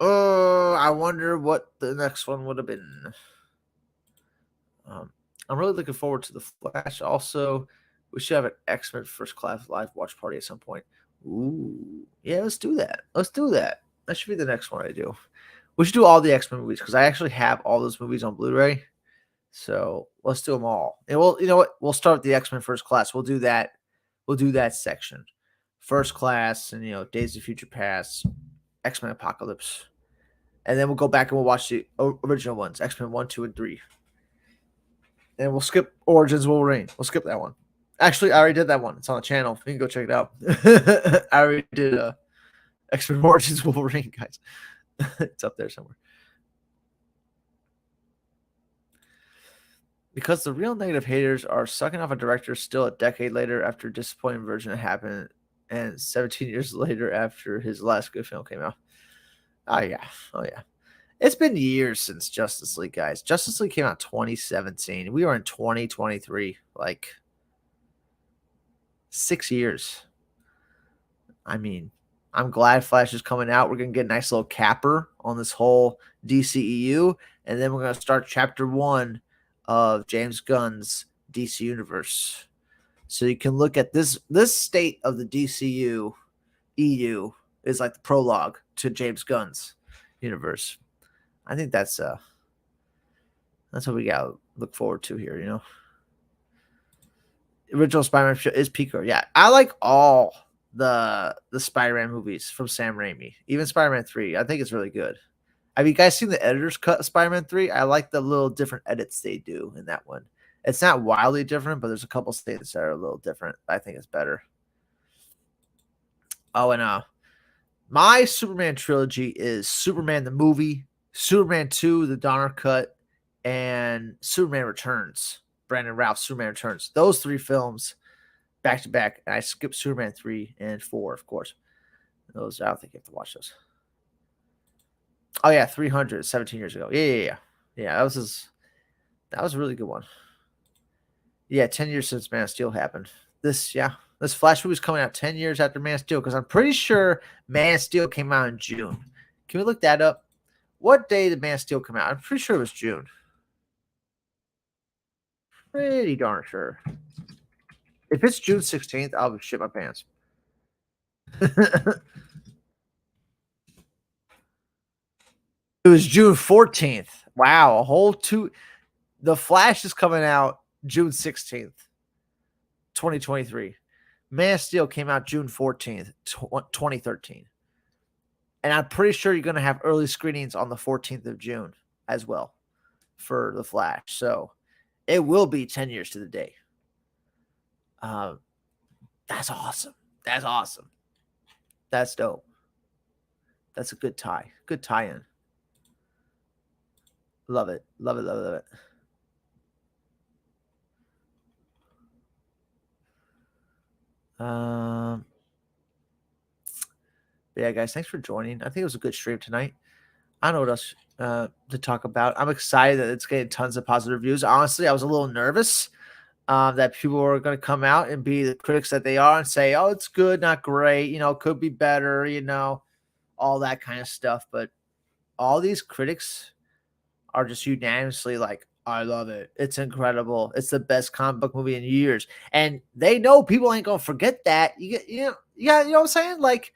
Oh, I wonder what the next one would have been. I'm really looking forward to the Flash. Also, we should have an X-Men First Class live watch party at some point. Ooh, yeah, let's do that. Let's do that. That should be the next one I do. We should do all the X-Men movies because I actually have all those movies on Blu-ray. So let's do them all. And we'll, you know what? We'll start with the X-Men First Class. We'll do that. We'll do that section. First Class and, you know, Days of Future Past, X-Men Apocalypse. And then we'll go back and we'll watch the original ones, X-Men 1, 2, and 3. And we'll skip Origins Wolverine. We'll skip that one. Actually, I already did that one. It's on the channel. You can go check it out. I already did X-Men Origins Wolverine, guys. It's up there somewhere. Because the real negative haters are sucking off a director still a decade later after a disappointing version happened and 17 years later after his last good film came out. Oh, yeah. Oh, yeah. It's been years since Justice League, guys. Justice League came out 2017. We are in 2023. Like, 6 years. I mean, I'm glad Flash is coming out. We're going to get a nice little capper on this whole DCEU. And then we're going to start chapter 1 of James Gunn's DC Universe. So you can look at this state of the DCU EU is like the prologue to James Gunn's universe. I think that's what we gotta look forward to here, you know. Original Spider-Man is Pico. Yeah, I like all the Spider-Man movies from Sam Raimi. Even Spider-Man 3. I think it's really good. Have you guys seen the editor's cut of Spider-Man 3? I like the little different edits they do in that one. It's not wildly different, but there's a couple states that are a little different. I think it's better. Oh, and my Superman trilogy is Superman the movie, Superman 2, the Donner cut, and Superman Returns. Brandon Routh's Superman Returns. Those 3 films back to back. And I skipped Superman 3 and 4, of course. Those, I don't think you have to watch those. Oh, yeah, 300, 17 years ago. Yeah. Yeah, that was a really good one. Yeah, 10 years since Man of Steel happened. This Flash movie's coming out 10 years after Man of Steel because I'm pretty sure Man of Steel came out in June. Can we look that up? What day did Man of Steel come out? I'm pretty sure it was June. Pretty darn sure. If it's June 16th, I'll shit my pants. It was June 14th. Wow, a whole two. The Flash is coming out June 16th, 2023. Man of Steel came out June 14th, 2013. And I'm pretty sure you're going to have early screenings on the 14th of June as well for The Flash. So it will be 10 years to the day. That's awesome. That's awesome. That's dope. That's a good tie. Good tie-in. Love it. Love it. Love it. Love it. Yeah, guys, thanks for joining. I think it was a good stream tonight. I don't know what else to talk about. I'm excited that it's getting tons of positive reviews. Honestly, I was a little nervous that people were going to come out and be the critics that they are and say, oh, it's good, not great, could be better, all that kind of stuff. But all these critics are just unanimously like, I love it. It's incredible. It's the best comic book movie in years. And they know people ain't going to forget that. You know what I'm saying? Like,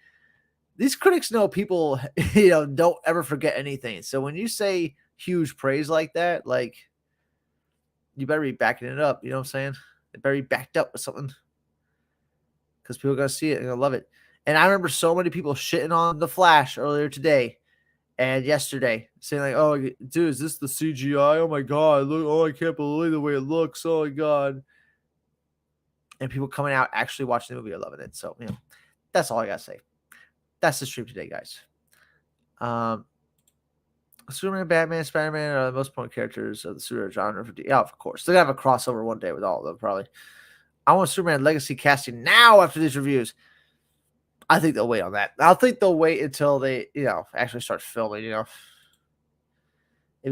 these critics know people, don't ever forget anything. So when you say huge praise like that, like, you better be backing it up. You know what I'm saying? It better be backed up with something because people are going to see it and going to love it. And I remember so many people shitting on The Flash earlier today and yesterday saying like, oh, dude, is this the CGI? Oh my God. Look, oh, I can't believe the way it looks. Oh my God. And people coming out actually watching the movie are loving it. So, that's all I got to say. That's the stream today, guys. Superman, Batman, Spider-Man are the most important characters of the superhero genre. Yeah, of course. They're going to have a crossover one day with all of them, probably. I want Superman Legacy casting now after these reviews. I think they'll wait on that. I think they'll wait until they, actually start filming, If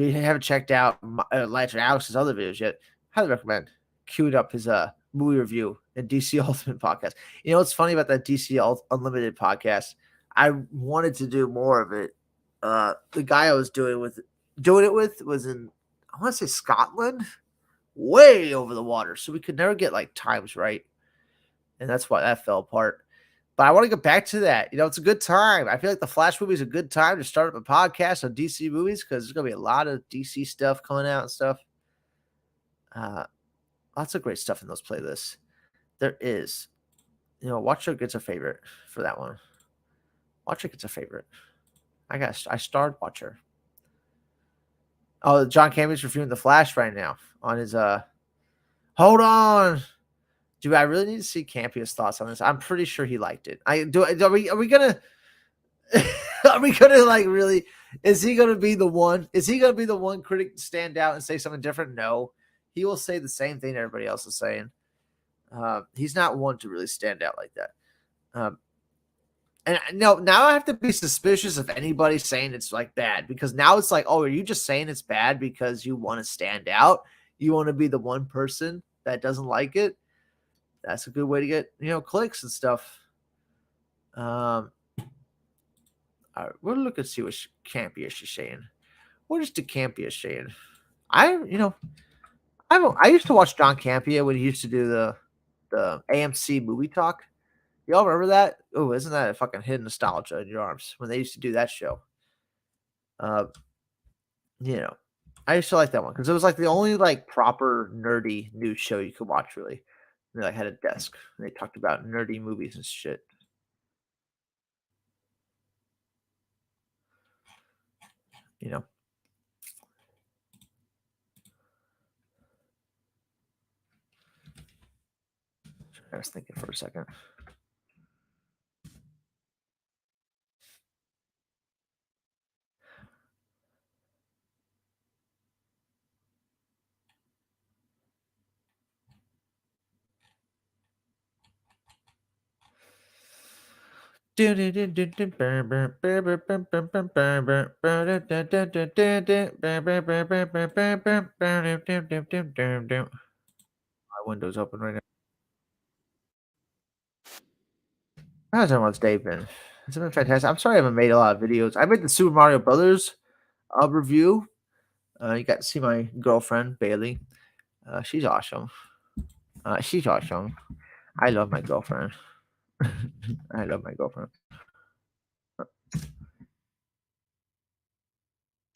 you haven't checked out Lantern Alex's other videos yet, highly recommend queuing up his movie review and DC Ultimate podcast. You know what's funny about that DC Unlimited podcast? I wanted to do more of it. The guy I was doing it with was in, I want to say Scotland, way over the water. So we could never get like times right. And that's why that fell apart. But I want to get back to that. It's a good time. I feel like the Flash movie is a good time to start up a podcast on DC movies because there's going to be a lot of DC stuff coming out and stuff. Lots of great stuff in those playlists. There is. Watcher gets a favorite for that one. Watcher gets a favorite. I starred Watcher. Oh, John Campion's reviewing The Flash right now on his hold on. Do I really need to see Campion's thoughts on this? I'm pretty sure he liked it. Are we gonna are we gonna like really, is he gonna be the one? Is he gonna be the one critic to stand out and say something different? No. He will say the same thing everybody else is saying. He's not one to really stand out like that. And no, now I have to be suspicious of anybody saying it's like bad because now it's like, oh, are you just saying it's bad because you want to stand out? You want to be the one person that doesn't like it? That's a good way to get, clicks and stuff. All right, we'll look and see what Campius is saying. What is the Campius saying? I used to watch John Campia when he used to do the AMC movie talk. Y'all remember that? Oh, isn't that a fucking hidden nostalgia in your arms when they used to do that show? I used to like that one because it was like the only like proper nerdy news show you could watch. Really, they like had a desk and they talked about nerdy movies and shit. I was thinking for a second. My window's open right now. How's everyone's day been? It's been fantastic. I'm sorry I haven't made a lot of videos. I made the Super Mario Brothers review. You got to see my girlfriend Bailey. She's awesome. She's awesome. I love my girlfriend. I love my girlfriend.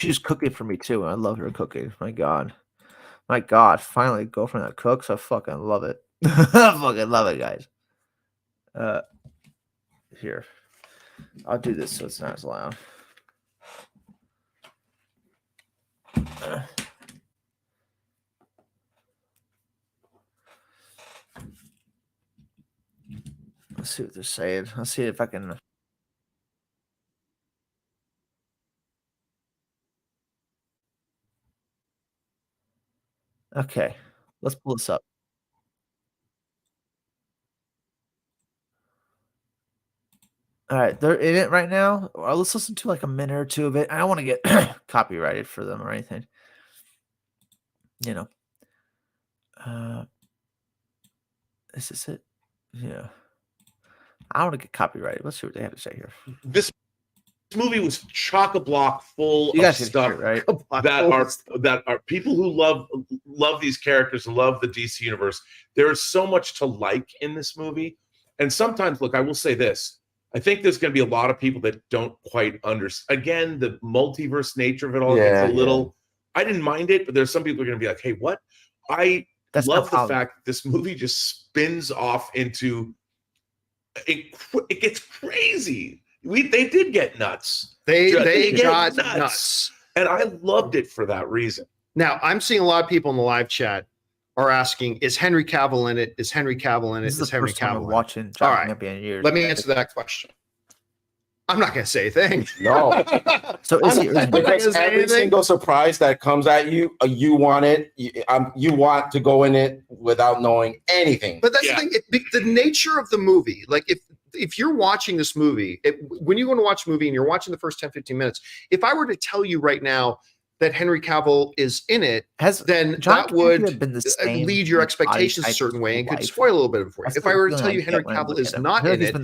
She's cooking for me too. I love her cooking. My God. Finally, a girlfriend that cooks. I fucking love it. I fucking love it, guys. Here. I'll do this so it's not as loud. Let's see what they're saying. Let's see if I can. Okay, let's pull this up. All right, they're in it right now. Let's listen to like a minute or two of it. I don't want to get copyrighted for them or anything. You know. Is this it? Yeah. I don't want to get copyrighted. Let's see what they have to say here. This movie was chock-a-block full You of guys can stuff hear it, right? that are people who love these characters and love the DC universe. There is so much to like in this movie. And sometimes, look, I will say this. I think there's going to be a lot of people that don't quite understand. Again, the multiverse nature of it all gets a little. I didn't mind it, but there's some people who are going to be like, "Hey, what?" That's love the fact that this movie just spins off into. It gets crazy. They did get nuts. They got nuts. And I loved it for that reason. Now, I'm seeing a lot of people in the live chat are asking, is Henry Cavill in it? Is Henry Cavill in it? Is Henry Cavill watching? All right. Let me answer that question. I'm not going to say a thing. No. So is he? Because every single surprise that comes at you, you want it. You want to go in it without knowing anything. But that's the thing. The nature of the movie, like if you're watching this movie, when you're going to watch a movie and you're watching the first 10, 15 minutes, if I were to tell you right now that Henry Cavill is in it, then that would lead your expectations a certain way and could spoil a little bit for you. If I were to tell you Henry Cavill is not in it,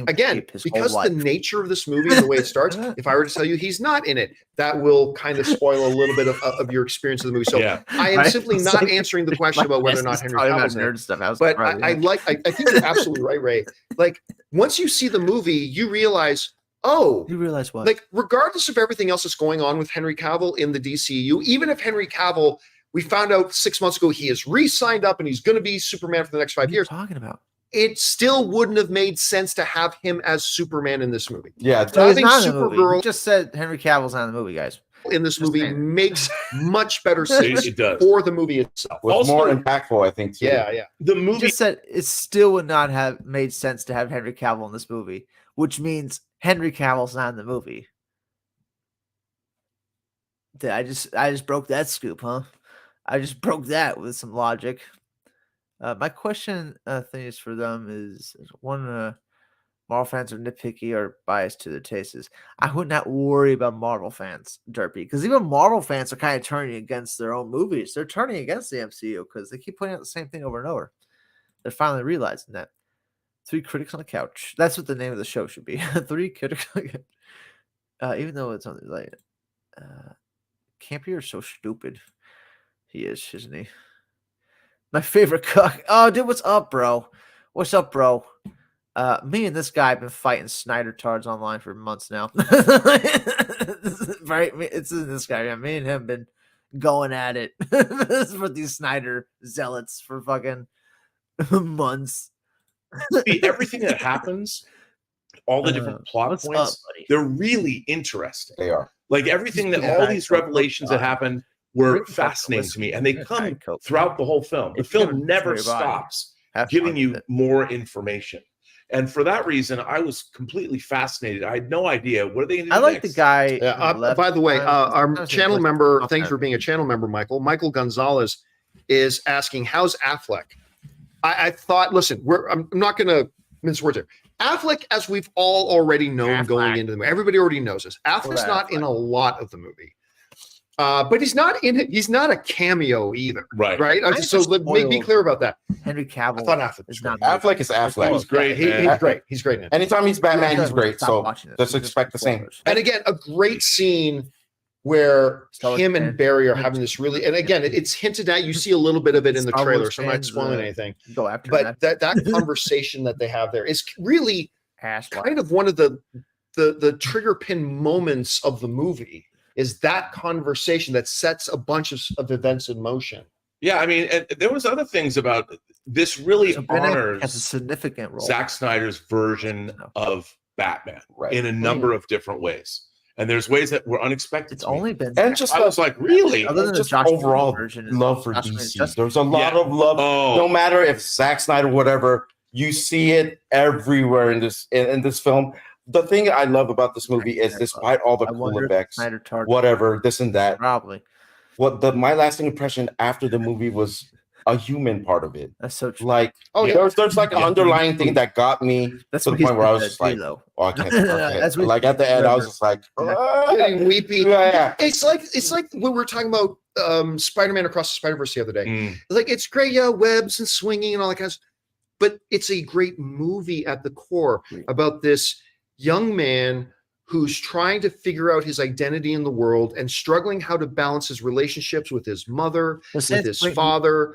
again, because the nature of this movie and the way it starts, if I were to tell you he's not in it, that will kind of spoil a little bit of your experience of the movie. So I am simply not answering the question about whether or not Henry Cavill's in it. But I think you're absolutely right, Ray. Like, once you see the movie, you realize, you realize what? Like, regardless of everything else that's going on with Henry Cavill in the DCU, even if Henry Cavill, we found out 6 months ago he is re-signed up and he's going to be Superman for the next 5 years. What are you talking about? It still wouldn't have made sense to have him as Superman in this movie. Yeah, so he's not in the movie. You just said Henry Cavill's not in the movie, guys. In this movie makes much better sense for the movie itself. Was more impactful, I think, too. Yeah. The movie just said it still would not have made sense to have Henry Cavill in this movie, which means Henry Cavill's not in the movie. I just broke that scoop, huh? I just broke that with some logic. My question thing is for them is one Marvel fans are nitpicky or biased to their tastes. I would not worry about Marvel fans, Derpy, because even Marvel fans are kind of turning against their own movies. They're turning against the MCU because they keep putting out the same thing over and over. They're finally realizing that. 3 critics on the couch. That's what the name of the show should be. 3 critics on the couch. Even though it's only like Campier is so stupid. He is, isn't he? My favorite cook. Oh, dude, what's up, bro? What's up, bro? Me and this guy have been fighting Snyder tards online for months now. Right? It's this guy. Yeah, me and him been going at it for these Snyder zealots for fucking months. Everything that happens, all the different plot points, they're really interesting. They are. Like everything that all these revelations that happen were fascinating to me, and they come throughout the whole film. The film never stops giving you more information. And for that reason, I was completely fascinated. I had no idea what are they going to do. I like the guy. By the way, our channel member, thanks for being a channel member, Michael. Michael Gonzalez is asking, how's Affleck? I thought, listen, I'm not going to mince words here. Affleck, as we've all already known going into the movie, everybody already knows this. Affleck's not in a lot of the movie. But he's not in it. He's not a cameo either. Right. Right. I So just let me be spoiled- clear about that. Henry Cavill I thought Affleck was is great. not Affleck is He Affleck. was great. He's man. great. He's great in it. Anytime he's Batman, he's great. Stop So watching this. just It's expect the same. spoilers. And again, a great scene where Star Wars him fan. and Barry are having this really, and again, it's hinted at. You see a little bit of it in the Star Wars trailer, so I'm not fans, spoiling anything. Go after But that conversation that they have there is really Ash kind of one of the trigger pin moments of the movie. Is that conversation that sets a bunch of events in motion? Yeah, I mean, and there was other things about this. Really So Ben Affleck honors has a significant role. Zack Snyder's version of Batman Right. in a number of different ways, and there's ways that were unexpected. It's to me. only been And just I was like, really? Other than the just Josh overall Whedon version, love for Josh Whedon, DC. just- There's a lot Yeah. of love. Oh, No matter if Zack Snyder, whatever, you see it everywhere in this film. The thing I love about this movie is, despite all the I cool wonder if effects, Snyder targeted whatever, this and that, probably. my lasting impression after the movie was a human part of it. That's so true. Like, Oh, yeah. there's like an underlying thing that got me That's to the what he's point where I was good just at, like, though. oh, I can't. That's what Like at the end, I was just like, Getting weepy. yeah. It's like when we were talking about Spider-Man Across the Spider-Verse the other day. Mm. Like it's great, yeah, webs and swinging and all that kind of stuff. But it's a great movie at the core about this young man who's trying to figure out his identity in the world and struggling how to balance his relationships with his mother, with his father,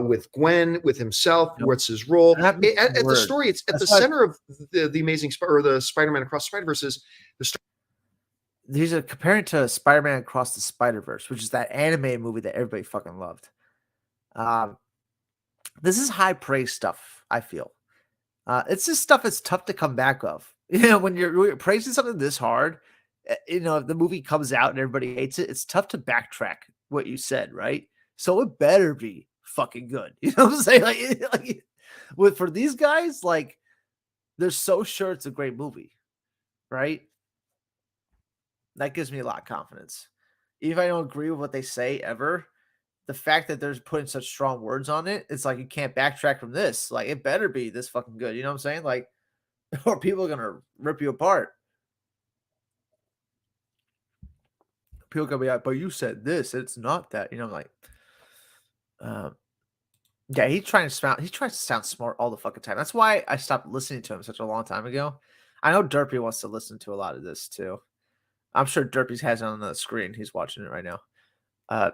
with Gwen, with himself. Yep. What's his role? That At the word. story, it's at That's the why- center of the Amazing or the Spider-Man Across the Spider-Verse is the story. These are comparing to Spider-Man Across the Spider-Verse, which is that animated movie that everybody fucking loved. This is high praise stuff, I feel. It's just stuff that's tough to come back of. You know, when you're praising something this hard, you know, if the movie comes out and everybody hates it, it's tough to backtrack what you said, right? So it better be fucking good. You know what I'm saying? Like for these guys, like they're so sure it's a great movie, right? That gives me a lot of confidence. Even if I don't agree with what they say ever, the fact that they're putting such strong words on it, it's like you can't backtrack from this. Like it better be this fucking good. You know what I'm saying? Like, or people are gonna rip you apart. People are gonna be like, but you said this, it's not that. You know, like, yeah, he's trying to sound smart all the fucking time. That's why I stopped listening to him such a long time ago. I know Derpy wants to listen to a lot of this too. I'm sure Derpy has it on the screen. He's watching it right now.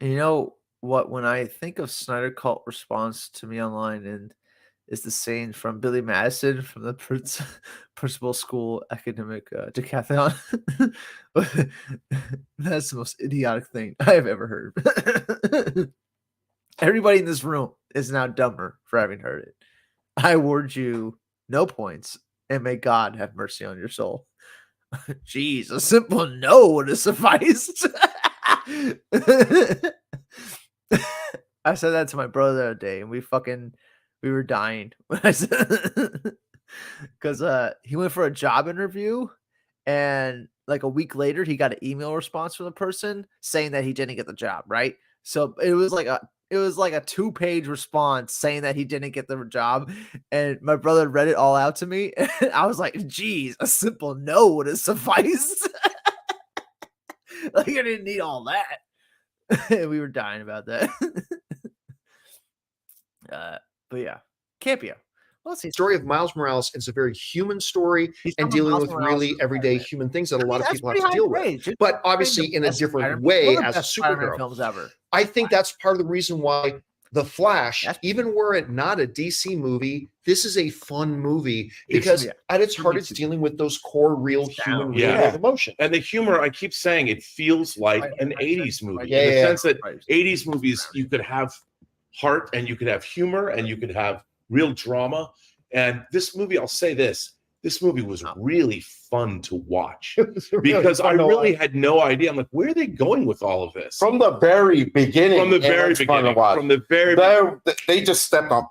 You know what? When I think of Snyder Cult response to me online, and is the saying from Billy Madison from the Principal School Academic Decathlon. That's the most idiotic thing I have ever heard. Everybody in this room is now dumber for having heard it. I award you no points, and may God have mercy on your soul. Jeez, a simple no would have sufficed. I said that to my brother the other day, and we were dying when I said, because he went for a job interview, and like a week later, he got an email response from the person saying that he didn't get the job. Right, so it was like a 2-page response saying that he didn't get the job, and my brother read it all out to me, and I was like, "Geez, a simple no would have sufficed." Like I didn't need all that. We were dying about that. But yeah, Campia. Well, see, Story of Miles Morales is a very human story and dealing with really everyday human things that a lot of people have to deal with. But obviously in a different way as a superhero. Films ever. I think that's part of the reason why The Flash, even were it not a DC movie, this is a fun movie because at its heart, it's dealing with those core, real human real emotions. And the humor, I keep saying, it feels like an 80s movie Yeah, in the yeah. sense that 80s movies, you could have heart and you could have humor and you could have real drama. And this movie, I'll say this movie was really fun to watch because I really had no idea. I'm like, where are they going with all of this? From the very beginning. From the very beginning. From the very beginning. They just stepped on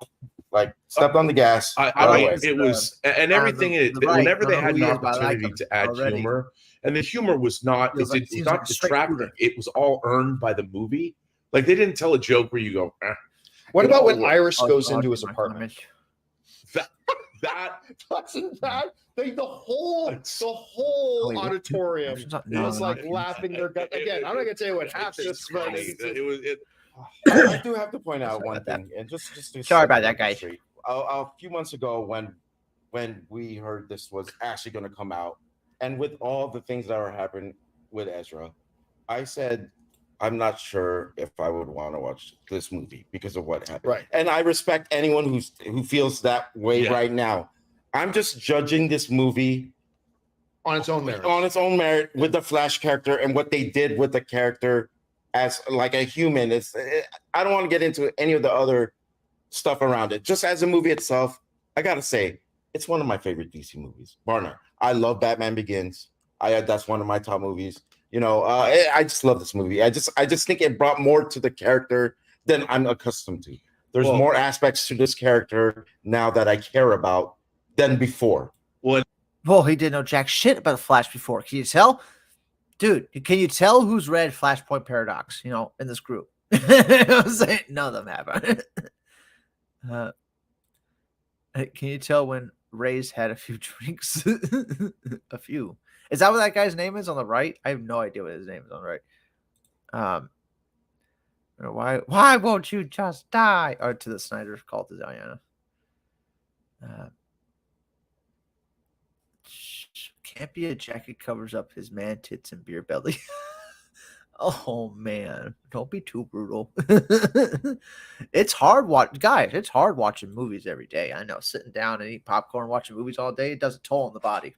the gas. It was, and everything, whenever they had an opportunity to add humor, and the humor was not, it was not distracting. It was all earned by the movie. Like they didn't tell a joke where you go, eh. What about when Iris goes into his apartment? That Wasn't that The whole Wait, what? auditorium No, was like no. laughing their gut. Again, I'm not gonna tell you what It's happened. just funny. I do have to point out Sorry one about that. thing, and just to Sorry set about the that, record guys. straight. A few months ago, when we heard this was actually going to come out, and with all the things that are happening with Ezra, I said I'm not sure if I would want to watch this movie because of what happened. Right. And I respect anyone who feels that way Yeah. right now. I'm just judging this movie On its own merit. on its own merit with the Flash character and what they did with the character as like a human. I don't want to get into any of the other stuff around it. Just as a movie itself, I gotta say it's one of my favorite DC movies, bar none. I love Batman Begins. That's one of my top movies. I just love this movie. I just think it brought more to the character than I'm accustomed to. There's Well- more aspects to this character now that I care about than before. Well, he didn't know jack shit about the Flash before. Can you tell? Dude, can you tell who's read Flashpoint Paradox, in this group? I'm saying none of them have. Can you tell when Ray's had a few drinks? A few. Is that what that guy's name is on the right? I have no idea what his name is on the right. Why won't you just die? Or to the Snyder call to Diana. Can't be a jacket covers up his man tits and beer belly. Oh man, don't be too brutal. It's hard guys. It's hard watching movies every day. I know, sitting down and eating popcorn, watching movies all day, it does a toll on the body.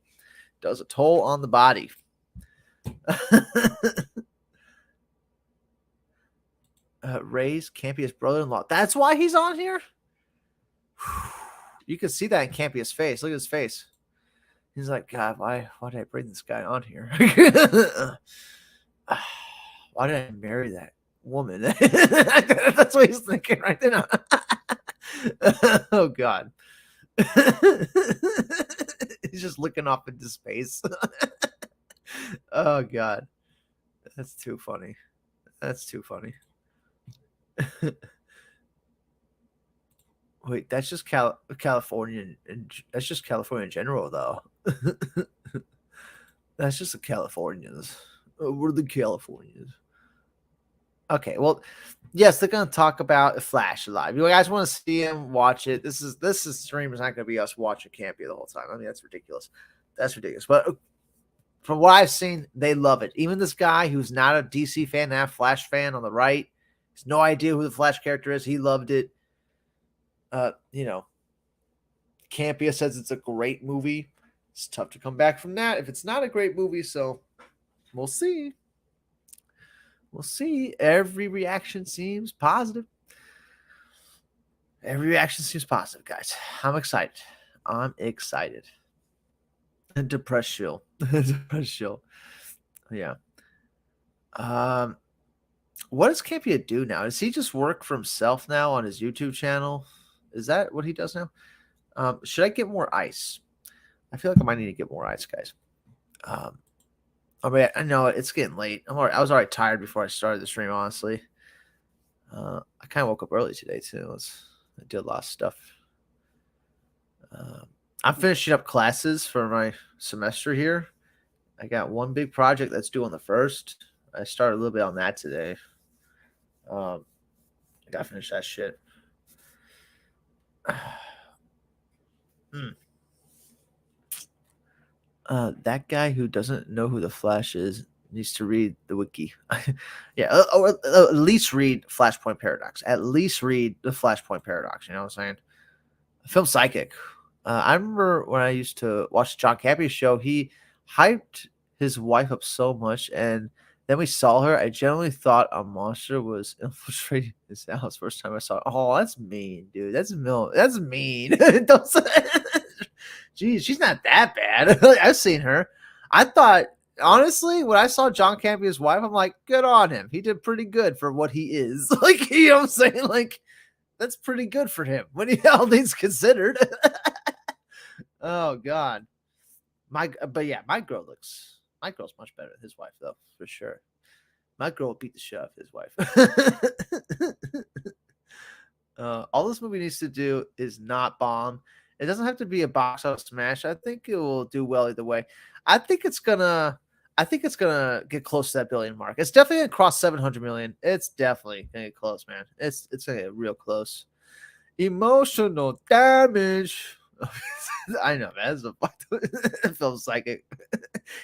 Does a toll on the body. Ray's Campius brother-in-law. That's why he's on here. You can see that in Campius' face. Look at his face. He's like, God, why did I bring this guy on here? Why did I marry that woman? That's what he's thinking right now. Oh God. He's just looking off into space. Oh God. That's too funny. That's too funny. Wait, that's just California. That's just California in general, though. That's just the Californians. We're the Californians. Okay, well, yes, they're gonna talk about Flash live. You guys want to see him? Watch it. This stream is not gonna be us watching Campy the whole time. I mean, that's ridiculous. That's ridiculous. But from what I've seen, they love it. Even this guy who's not a DC fan, not a Flash fan on the right, has no idea who the Flash character is. He loved it. Campia says it's a great movie. It's tough to come back from that if it's not a great movie. So we'll see. We'll see. Every reaction seems positive. Every reaction seems positive, guys. I'm excited. And depressed chill. Depressed chill. Yeah. What does Campia do now? Does he just work for himself now on his YouTube channel? Is that what he does now? Should I get more ice? I feel like I might need to get more ice, guys. I know it's getting late. I was already tired before I started the stream, honestly. I kind of woke up early today, too. I did a lot of stuff. I'm finishing up classes for my semester here. I got one big project that's due on the 1st. I started a little bit on that today. I got to finish that shit. That guy who doesn't know who the Flash is needs to read the wiki. Yeah, or at least read Flashpoint Paradox. At least read the Flashpoint Paradox. You know what I'm saying? Film Psychic. I remember when I used to watch John Cappy's show, he hyped his wife up so much, and then we saw her. I generally thought a monster was infiltrating his house. First time I saw it. Oh, that's mean, dude. That's mean. Don't say. Jeez, she's not that bad. I've seen her. I thought, honestly, when I saw John Campion's wife, I'm like, good on him. He did pretty good for what he is. Like, you know what I'm saying? Like, that's pretty good for him when all things considered. Oh God. My girl's much better than his wife, though, for sure. My girl will beat the shit out of his wife. All this movie needs to do is not bomb It doesn't have to be a box office smash. I think it will do well either way. I think it's gonna get close to that billion mark. It's definitely gonna cross 700 million. It's definitely gonna get close, man. It's gonna get real close. Emotional damage. I know, man. That's a fucked film psychic.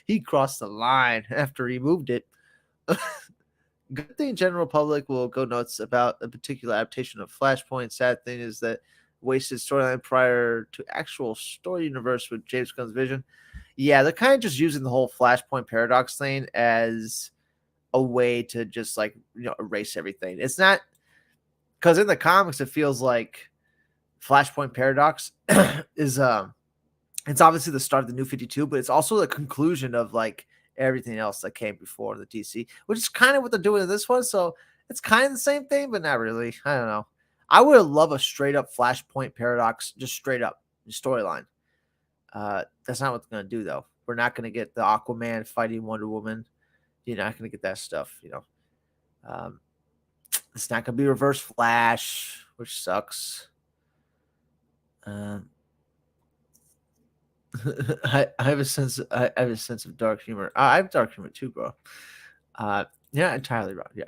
He crossed the line after he moved it. Good thing general public will go nuts about a particular adaptation of Flashpoint. Sad thing is that wasted storyline prior to actual story universe with James Gunn's vision. Yeah, they're kind of just using the whole Flashpoint paradox thing as a way to just like erase everything. It's not because in the comics it feels like Flashpoint paradox is it's obviously the start of the New 52, but it's also the conclusion of like everything else that came before the DC, which is kind of what they're doing in this one. So it's kind of the same thing, but not really. I don't know. I would love a straight up Flashpoint paradox, just straight up storyline. That's not what they're going to do, though. We're not going to get the Aquaman fighting Wonder Woman. You're not going to get that stuff, It's not going to be Reverse Flash, which sucks. I have a sense. I have a sense of dark humor. I have dark humor too, bro. Yeah, entirely wrong. Yeah,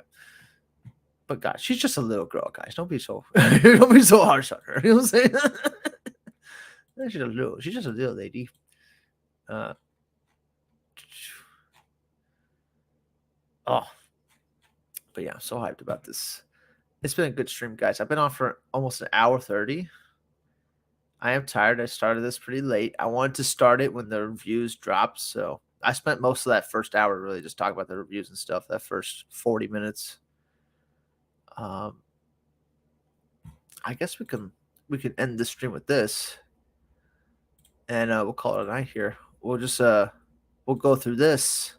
but God, she's just a little girl, guys. Don't be so harsh on her. You know what I'm saying? She's just a little lady. Oh, but yeah, I'm so hyped about this. It's been a good stream, guys. I've been on for almost an hour 30. I am tired. I started this pretty late. I wanted to start it when the reviews dropped, so I spent most of that first hour really just talking about the reviews and stuff. That first 40 minutes. I guess we can end the stream with this, and we'll call it a night here. We'll just we'll go through this,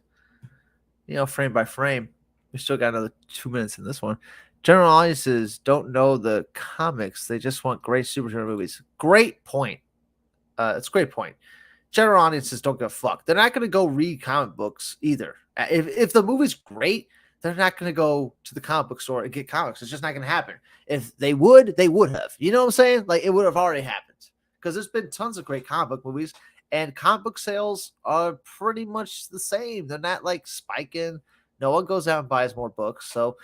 frame by frame. We still got another 2 minutes in this one. General audiences don't know the comics. They just want great superhero movies. Great point. It's a great point. General audiences don't give a fuck. They're not going to go read comic books either. If the movie's great, they're not going to go to the comic book store and get comics. It's just not going to happen. If they would have. You know what I'm saying? Like, it would have already happened. Because there's been tons of great comic book movies, and comic book sales are pretty much the same. They're not, like, spiking. No one goes out and buys more books. So,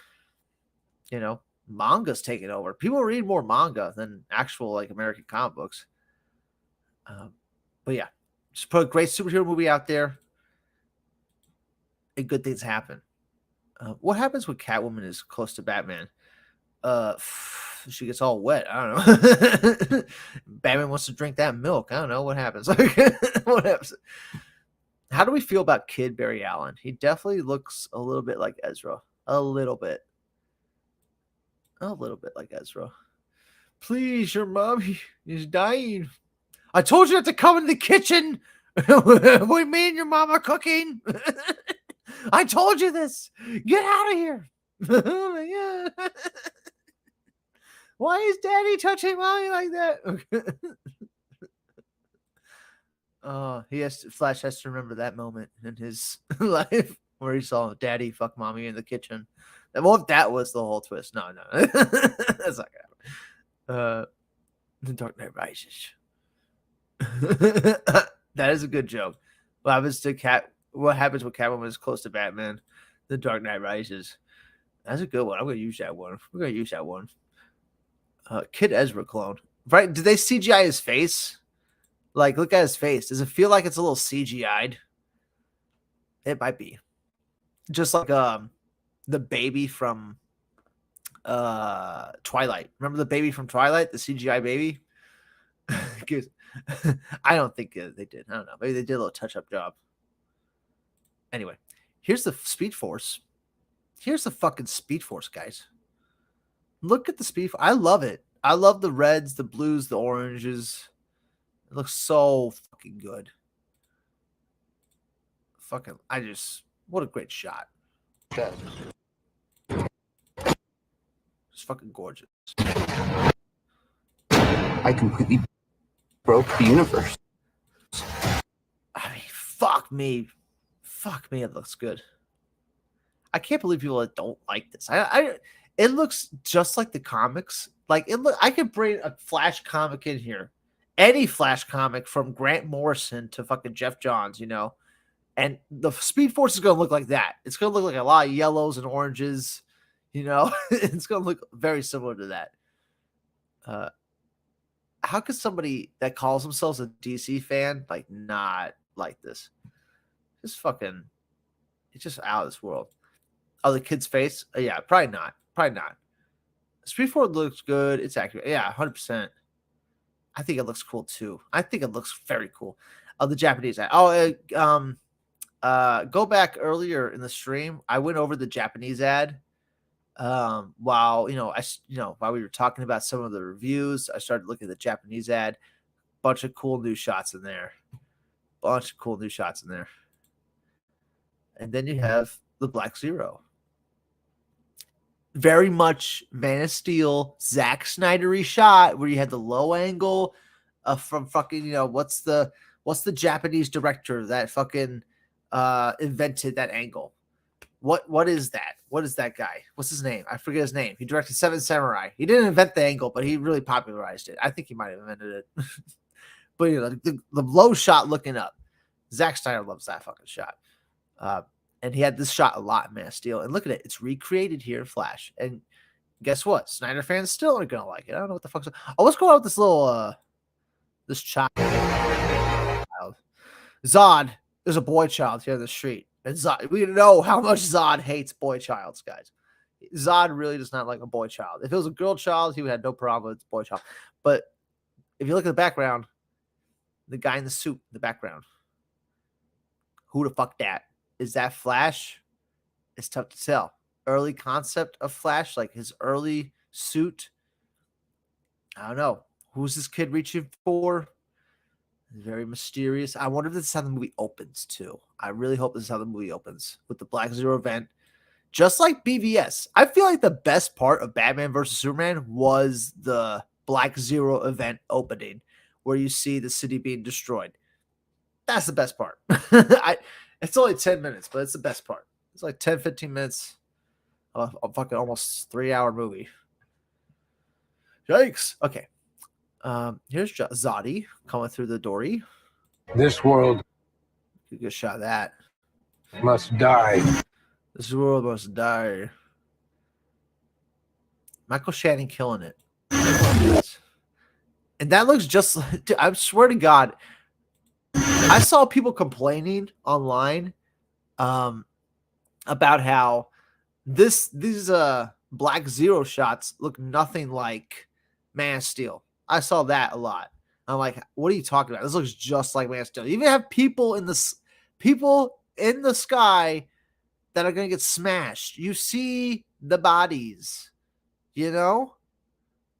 manga's taking over. People read more manga than actual, like, American comic books. But, yeah. Just put a great superhero movie out there, and good things happen. What happens when Catwoman is close to Batman? She gets all wet. I don't know. Batman wants to drink that milk. I don't know what happens. What happens? How do we feel about Kid Barry Allen? He definitely looks a little bit like Ezra. A little bit like Ezra. Please, your mommy is dying. I told you not to come in the kitchen when me and your mom are cooking. I told you this. Get out of here. Oh my God. Why is Daddy touching mommy like that? Okay. Flash has to remember that moment in his life where he saw Daddy fuck mommy in the kitchen. Well, if that was the whole twist. No. That's not gonna happen. The Dark Knight Rises. That is a good joke. What happens when Catwoman is close to Batman? The Dark Knight Rises. That's a good one. I'm gonna use that one. We're gonna use that one. Kid Ezra clone. Right? Did they CGI his face? Like, look at his face. Does it feel like it's a little CGI'd? It might be. Just like the baby from Twilight. Remember the baby from Twilight? The CGI baby? I don't think they did. I don't know. Maybe they did a little touch-up job. Anyway, here's the Speed Force. Here's the fucking Speed Force, guys. Look at the Speed Force. I love it. I love the reds, the blues, the oranges. It looks so fucking good. What a great shot. It's fucking gorgeous. I completely broke the universe. I mean, fuck me. It looks good. I can't believe people that don't like this. It looks just like the comics. Like I could bring a Flash comic in here, any Flash comic from Grant Morrison to fucking Jeff Johns, you know. And the Speed Force is going to look like that. It's going to look like a lot of yellows and oranges, you know. It's going to look very similar to that. How could somebody that calls themselves a DC fan like not like this? Just fucking, it's just out of this world. Oh, the kid's face? Yeah, probably not. Probably not. Speed Force looks good. It's accurate. Yeah, 100%. I think it looks cool too. I think it looks very cool. The Japanese ad. Go back earlier in the stream. I went over the Japanese ad. While we were talking about some of the reviews, I started looking at the Japanese ad. Bunch of cool new shots in there. And then you have the Black Zero. Very much Man of Steel, Zack Snyder-y shot where you had the low angle from fucking, what's the Japanese director that fucking invented that angle? What is that? What is that guy? What's his name? I forget his name. He directed Seven Samurai. He didn't invent the angle, but he really popularized it. I think he might have invented it. But the low shot looking up. Zack Snyder loves that fucking shot. And he had this shot a lot in Man of Steel. And look at it. It's recreated here in Flash. And guess what? Snyder fans still aren't going to like it. I don't know what the fuck's... Oh, let's go out with this little... this child. Zod is a boy child here in the street. And Zod, we know how much Zod hates boy childs, guys. Zod really does not like a boy child. If it was a girl child, he would have no problem with a boy child. But if you look at the background, the guy in the suit in the background, who the fuck that? Is that Flash? It's tough to tell. Early concept of Flash, like his early suit. I don't know. Who's this kid reaching for? Very mysterious. I wonder if this is how the movie opens, too. I really hope this is how the movie opens with the Black Zero event. Just like BVS. I feel like the best part of Batman vs. Superman was the Black Zero event opening, where you see the city being destroyed. That's the best part. It's only 10 minutes, but it's the best part. It's like 10, 15 minutes of a fucking almost 3-hour movie. Yikes. Okay. Here's Zodi coming through the dory. This world Good shot of that. must die. This world must die. Michael Shannon killing it. And that looks just like, dude, I swear to God, I saw people complaining online about how these Black Zero shots look nothing like Man of Steel. I saw that a lot. I'm like, what are you talking about? This looks just like Man of Steel. You even have people in the sky that are gonna get smashed. You see the bodies,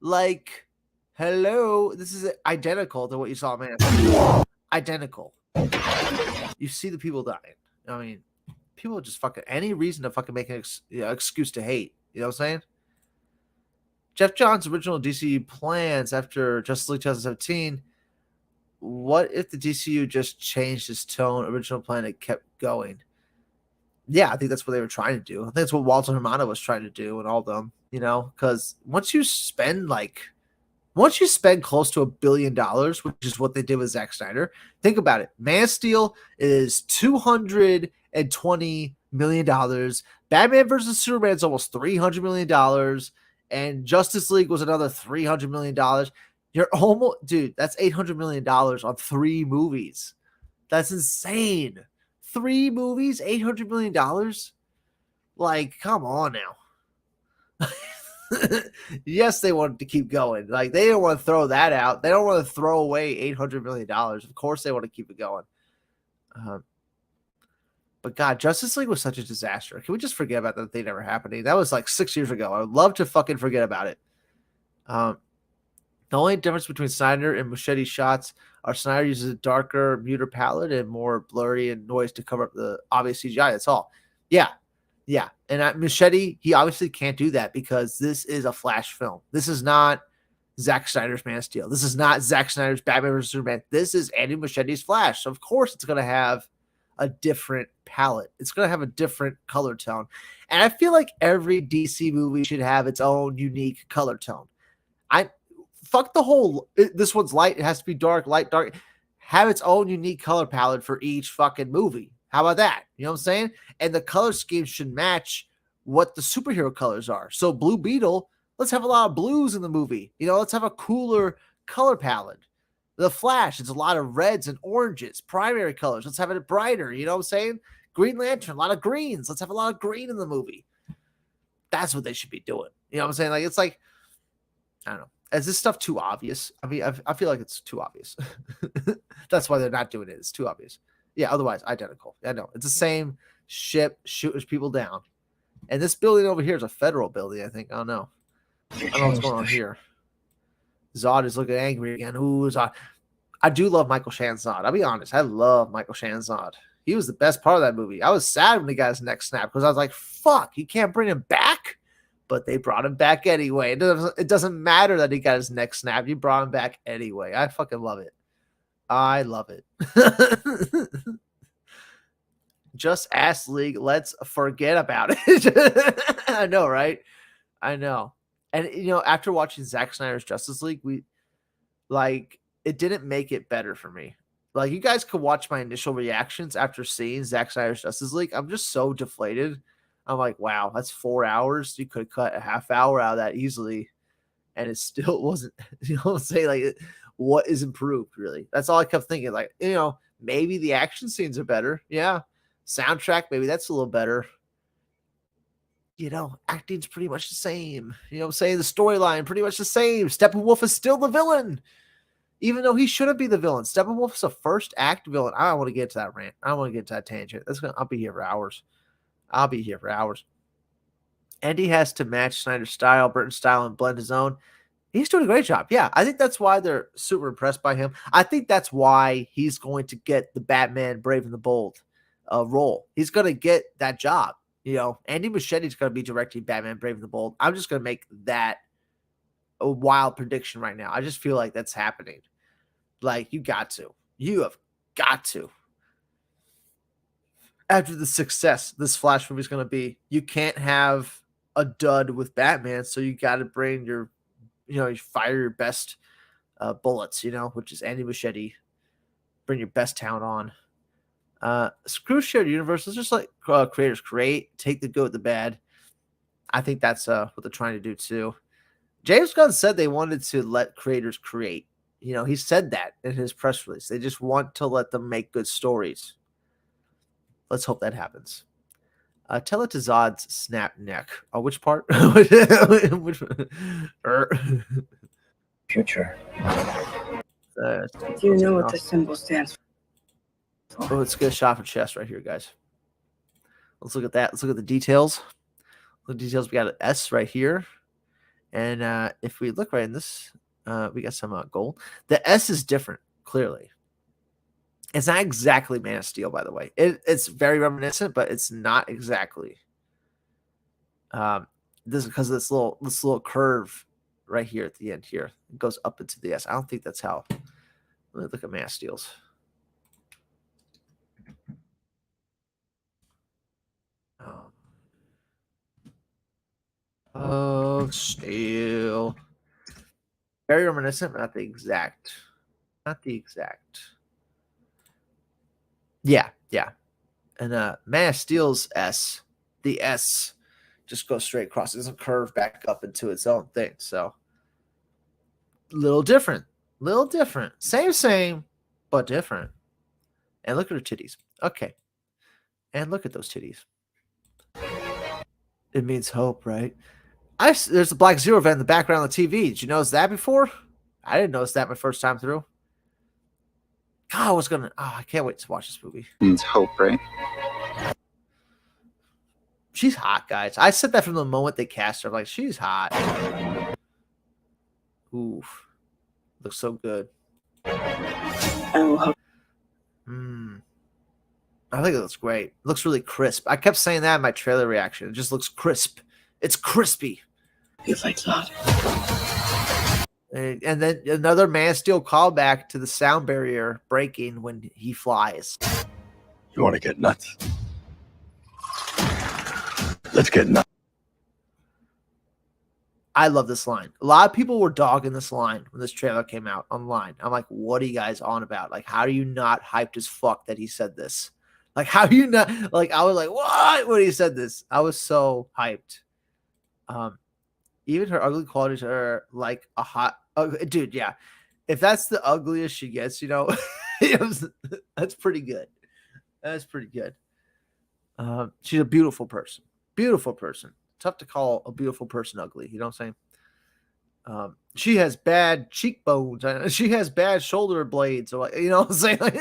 like, hello, this is identical to what you saw in Man of Steel. Identical. You see the people dying. I mean, people just fucking any reason to fucking make an excuse to hate. You know what I'm saying? Jeff Johns' original DCU plans after Justice League 2017. What if the DCU just changed its tone? Original plan and kept going. Yeah, I think that's what they were trying to do. I think that's what Walter Hamada was trying to do, and all of them. Because once you spend close to $1 billion, which is what they did with Zack Snyder, think about it. Man of Steel is $220 million. Batman versus Superman is almost $300 million. And Justice League was another $300 million. You're almost, dude, that's $800 million on 3 movies. That's insane. 3 movies, $800 million? Like, come on now. Yes, they wanted to keep going. Like, they didn't want to throw that out. They don't want to throw away $800 million. Of course they want to keep it going. But God, Justice League was such a disaster. Can we just forget about that thing ever happening? That was like 6 years ago. I would love to fucking forget about it. The only difference between Snyder and Muschietti shots are Snyder uses a darker, muter palette and more blurry and noise to cover up the obvious CGI. That's all. Yeah. And Muschietti, he obviously can't do that because this is a Flash film. This is not Zack Snyder's Man of Steel. This is not Zack Snyder's Batman vs. Superman. This is Andy Muschietti's Flash. So of course it's going to have a different palette. It's going to have a different color tone. And I feel like every DC movie should have its own unique color tone. fuck the whole. This one's light. It has to be dark, light, dark. Have its own unique color palette for each fucking movie. How about that? You know what I'm saying? And the color scheme should match what the superhero colors are. So Blue Beetle, let's have a lot of blues in the movie. You know, let's have a cooler color palette. The Flash, it's a lot of reds and oranges, primary colors. Let's have it brighter. You know what I'm saying? Green Lantern, a lot of greens. Let's have a lot of green in the movie. That's what they should be doing. You know what I'm saying? Like, it's like, I don't know. Is this stuff too obvious? I mean, I feel like it's too obvious. That's why they're not doing it. It's too obvious. Yeah, otherwise, identical. I know. It's the same ship shooting people down. And this building over here is a federal building, I think. I don't know. I don't know what's going on here. Zod is looking angry again. Ooh, Zod. I do love Michael Shannon's Zod. I'll be honest. I love Michael Shannon's Zod. He was the best part of that movie. I was sad when he got his neck snapped because I was like, fuck, you can't bring him back? But they brought him back anyway. It doesn't matter that he got his neck snapped. You brought him back anyway. I fucking love it. I love it. Just ask League. Let's forget about it. I know, right? I know. And, you know, after watching Zack Snyder's Justice League, it didn't make it better for me. Like, you guys could watch my initial reactions after seeing Zack Snyder's Justice League. I'm just so deflated. I'm like, wow, that's 4 hours. You could cut a half hour out of that easily. And it still wasn't, you know what I'm saying? Like, what is improved, really? That's all I kept thinking. Like, you know, maybe the action scenes are better. Yeah. Soundtrack, maybe that's a little better. You know, acting's pretty much the same. You know what I'm saying? The storyline, pretty much the same. Steppenwolf is still the villain, even though he shouldn't be the villain. Steppenwolf is a first act villain. I don't want to get to that rant. I don't want to get to that tangent. I'll be here for hours. Andy has to match Snyder's style, Burton's style, and blend his own. He's doing a great job. Yeah, I think that's why they're super impressed by him. I think that's why he's going to get the Batman Brave and the Bold role. He's going to get that job. You know, Andy Muschietti's going to be directing Batman Brave and the Bold. I'm just going to make that a wild prediction right now. I just feel like that's happening. Like, you have got to. After the success this Flash movie is going to be, you can't have a dud with Batman, so you got to bring you fire your best bullets, which is Andy Muschietti. Bring your best talent on. Screw shared universes, just like creators create, take the good with the bad. I think that's what they're trying to do too. James Gunn said they wanted to let creators create. He said that in his press release. They just want to let them make good stories. Let's hope that happens. Tell it to Zod's snap neck. Oh, which part? Which Future. Do you know what the symbol stands for? Oh, let's get a shot for chest right here, guys. Let's look at that. Let's look at the details. The details, we got an S right here. And if we look right in this, we got some gold. The S is different, clearly. It's not exactly Man of Steel, by the way. It's very reminiscent, but it's not exactly. This is because of this little curve right here at the end here. It goes up into the S. I don't think that's how. Let me look at Man of Steel's. Oh, Steel. Very reminiscent, but not the exact. Not the exact. Yeah. And Man of Steel's S, the S just goes straight across. It doesn't curve back up into its own thing. So, little different. Same, but different. And look at her titties. Okay. And look at those titties. It means hope, right? There's a Black Zero event in the background of the TV. Did you notice that before? I didn't notice that my first time through. God, I can't wait to watch this movie. Means hope, right? She's hot, guys. I said that from the moment they cast her. I'm like, she's hot. Oof. Looks so good. I will hope. I think it looks great. It looks really crisp. I kept saying that in my trailer reaction. It just looks crisp. It's crispy. Feels like that. And then another Man of Steel callback to the sound barrier breaking when he flies. You want to get nuts? Let's get nuts. I love this line. A lot of people were dogging this line when this trailer came out online. I'm like, what are you guys on about? Like, how are you not hyped as fuck that he said this? Like, how are you not? Like, I was like, what? When he said this, I was so hyped. Even her ugly qualities are like a hot dude. Yeah, if that's the ugliest she gets, that's pretty good. That's pretty good. She's a beautiful person. Beautiful person. Tough to call a beautiful person ugly. You know what I'm saying? She has bad cheekbones. She has bad shoulder blades. So, you know what I'm saying? Like,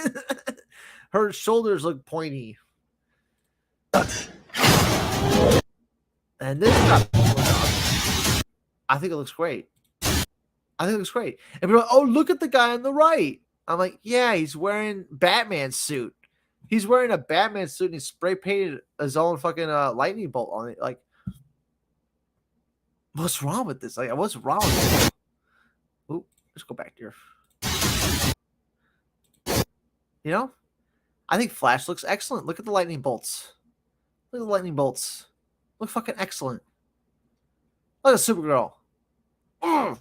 her shoulders look pointy. And this, I think it looks great. I think it looks great. And people are like, oh, look at the guy on the right. I'm like, yeah, he's wearing Batman suit. He's wearing a Batman suit and he spray painted his own fucking lightning bolt on it. Like, what's wrong with this? Like, what's wrong with this? Ooh, let's go back here. You know, I think Flash looks excellent. Look at the lightning bolts. Look at the lightning bolts. Look fucking excellent. Look at Supergirl. Mm.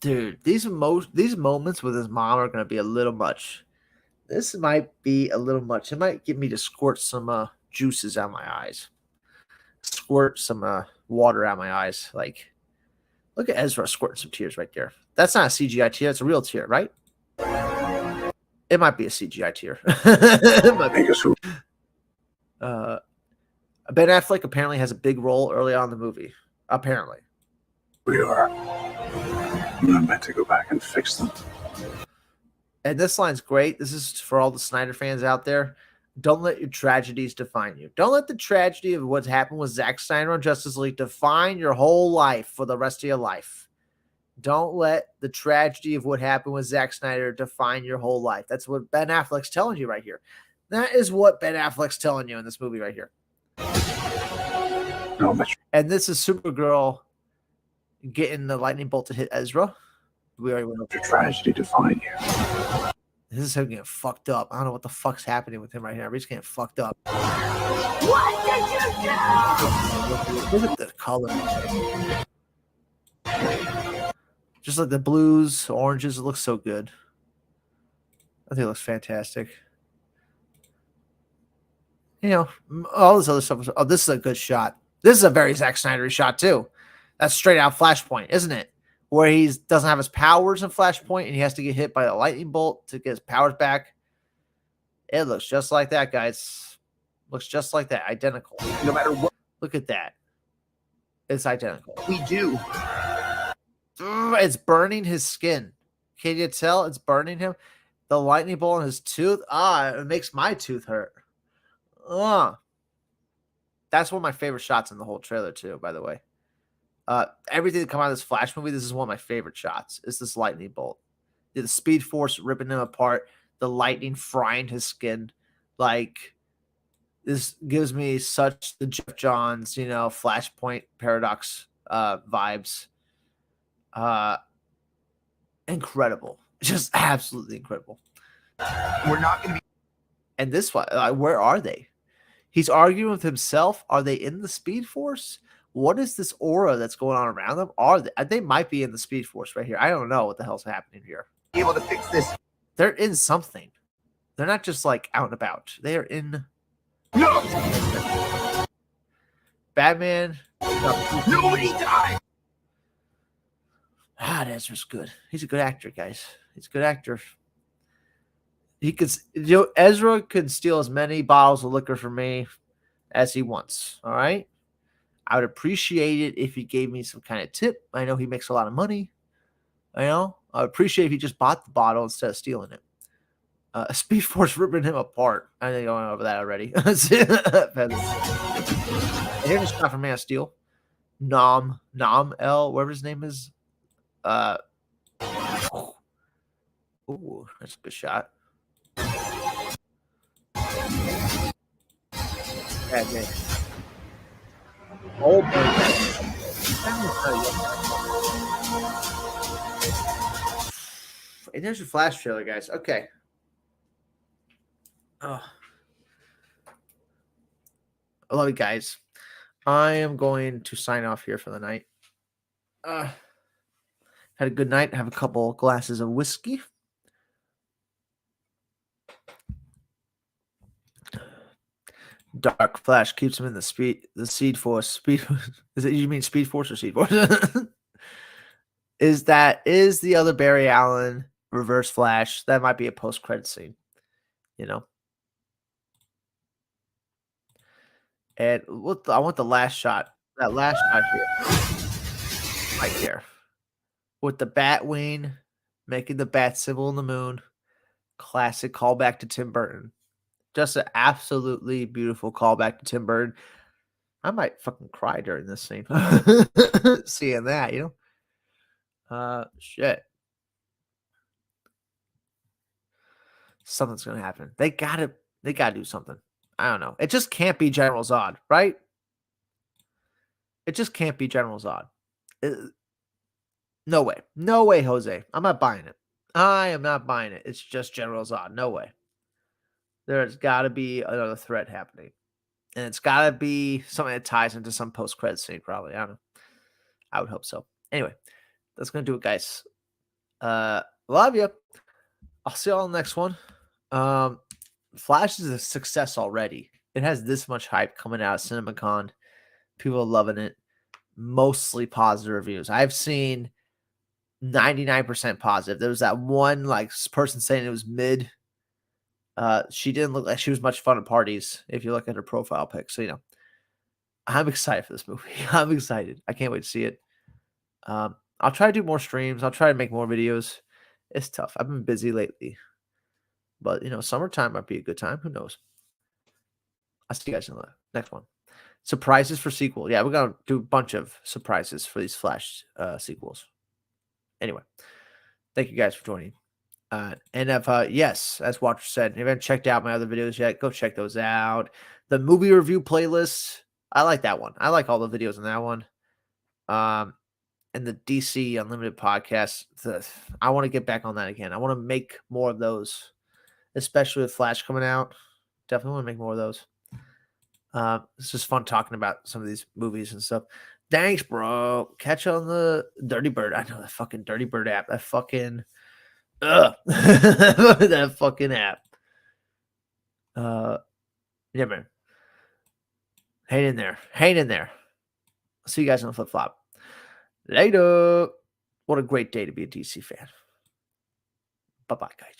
Dude, these moments with his mom are going to be a little much. This might be a little much. It might get me to squirt some juices out my eyes. Squirt some water out my eyes. Like, look at Ezra squirting some tears right there. That's not a CGI tear. It's a real tear, right? It might be a CGI tear. It might be. Ben Affleck apparently has a big role early on in the movie. Apparently. We are. I'm not meant to go back and fix them. And this line's great. This is for all the Snyder fans out there. Don't let your tragedies define you. Don't let the tragedy of what's happened with Zack Snyder on Justice League define your whole life for the rest of your life. Don't let the tragedy of what happened with Zack Snyder define your whole life. That's what Ben Affleck's telling you right here. That is what Ben Affleck's telling you in this movie right here. No, but And this is Supergirl getting the lightning bolt to hit Ezra. We already went over your tragedy define you. This is him getting fucked up. I don't know what the fuck's happening with him right here. He's getting fucked up. What did you do? Look at the color. Just like the blues, oranges, it looks so good. I think it looks fantastic. You know, all this other stuff. Oh, this is a good shot. This is a very Zack Snyder shot too. That's straight out Flashpoint, isn't it? Where he doesn't have his powers in Flashpoint and he has to get hit by a lightning bolt to get his powers back. It looks just like that, guys. Looks just like that. Identical. No matter what Look at that. It's identical. we do, It's burning his skin. Can you tell it's burning him? The lightning bolt in his tooth. It makes my tooth hurt. That's one of my favorite shots in the whole trailer, too, by the way. Everything that come out of this Flash movie, this is one of my favorite shots. Is this lightning bolt. The Speed Force ripping him apart. The lightning frying his skin. Like, this gives me such the Jeff Johns, Flashpoint Paradox vibes. Incredible. Just absolutely incredible. we're not going to be. And this one, where are they? He's arguing with himself. Are they in the Speed Force? What is this aura that's going on around them? Are they might be in the Speed Force right here. I don't know what the hell's happening here. Able to fix this. They're in something. They're not just like out and about. They are in. No, Batman. nobody died. Ezra's good. He's a good actor, guys. He's a good actor. He could, Ezra could steal as many bottles of liquor from me as he wants. All right. I would appreciate it if he gave me some kind of tip. I know he makes a lot of money. I would appreciate if he just bought the bottle instead of stealing it. Speed Force ripping him apart. I think I went over that already. Here's a shot from Man of Steel. Nom L, whatever his name is. Ooh, that's a good shot. Man. Oh, man. And there's your Flash trailer, guys. Okay. Oh. I love you guys. I am going to sign off here for the night. Had a good night. Have a couple glasses of whiskey. Dark Flash keeps him in the Seed Force. Speed is it? You mean Speed Force or Seed Force? is the other Barry Allen Reverse Flash? That might be a post-credit scene, you know. And I want the last shot. That last shot here, right there, with the bat wing, making the bat symbol in the moon. Classic callback to Tim Burton. Just an absolutely beautiful callback to Tim Burton. I might fucking cry during this scene. Seeing that, you know? Shit. Something's gonna happen. They gotta do something. I don't know. It just can't be General Zod, right? It just can't be General Zod. No way. No way, Jose. I'm not buying it. I am not buying it. It's just General Zod. No way. There's got to be another threat happening. And it's got to be something that ties into some post-credit scene, probably. I don't know. I would hope so. Anyway, that's going to do it, guys. Love you. I'll see y'all in the next one. Flash is a success already. It has this much hype coming out of CinemaCon. People are loving it. Mostly positive reviews. I've seen 99% positive. There was that one person saying it was mid. She didn't look like she was much fun at parties if you look at her profile pic. So, you know, I'm excited for this movie. I'm excited. I can't wait to see it. I'll try to do more streams. I'll try to make more videos. It's tough. I've been busy lately. But, you know, summertime might be a good time. Who knows? I'll see you guys in the next one. Surprises for sequel. Yeah, we're going to do a bunch of surprises for these Flash sequels. Anyway, thank you guys for joining. And if, yes, as Watcher said, if you haven't checked out my other videos yet, go check those out. The movie review playlist, I like that one. I like all the videos in that one. And the DC Unlimited podcast, I want to get back on that again. I want to make more of those, especially with Flash coming out. Definitely want to make more of those. It's just fun talking about some of these movies and stuff. Thanks, bro. Catch on the Dirty Bird. I know that fucking Dirty Bird app. That fucking that fucking app. Yeah, man. Hang in there. Hang in there. I'll see you guys on the flip flop. Later. What a great day to be a DC fan. Bye-bye, guys.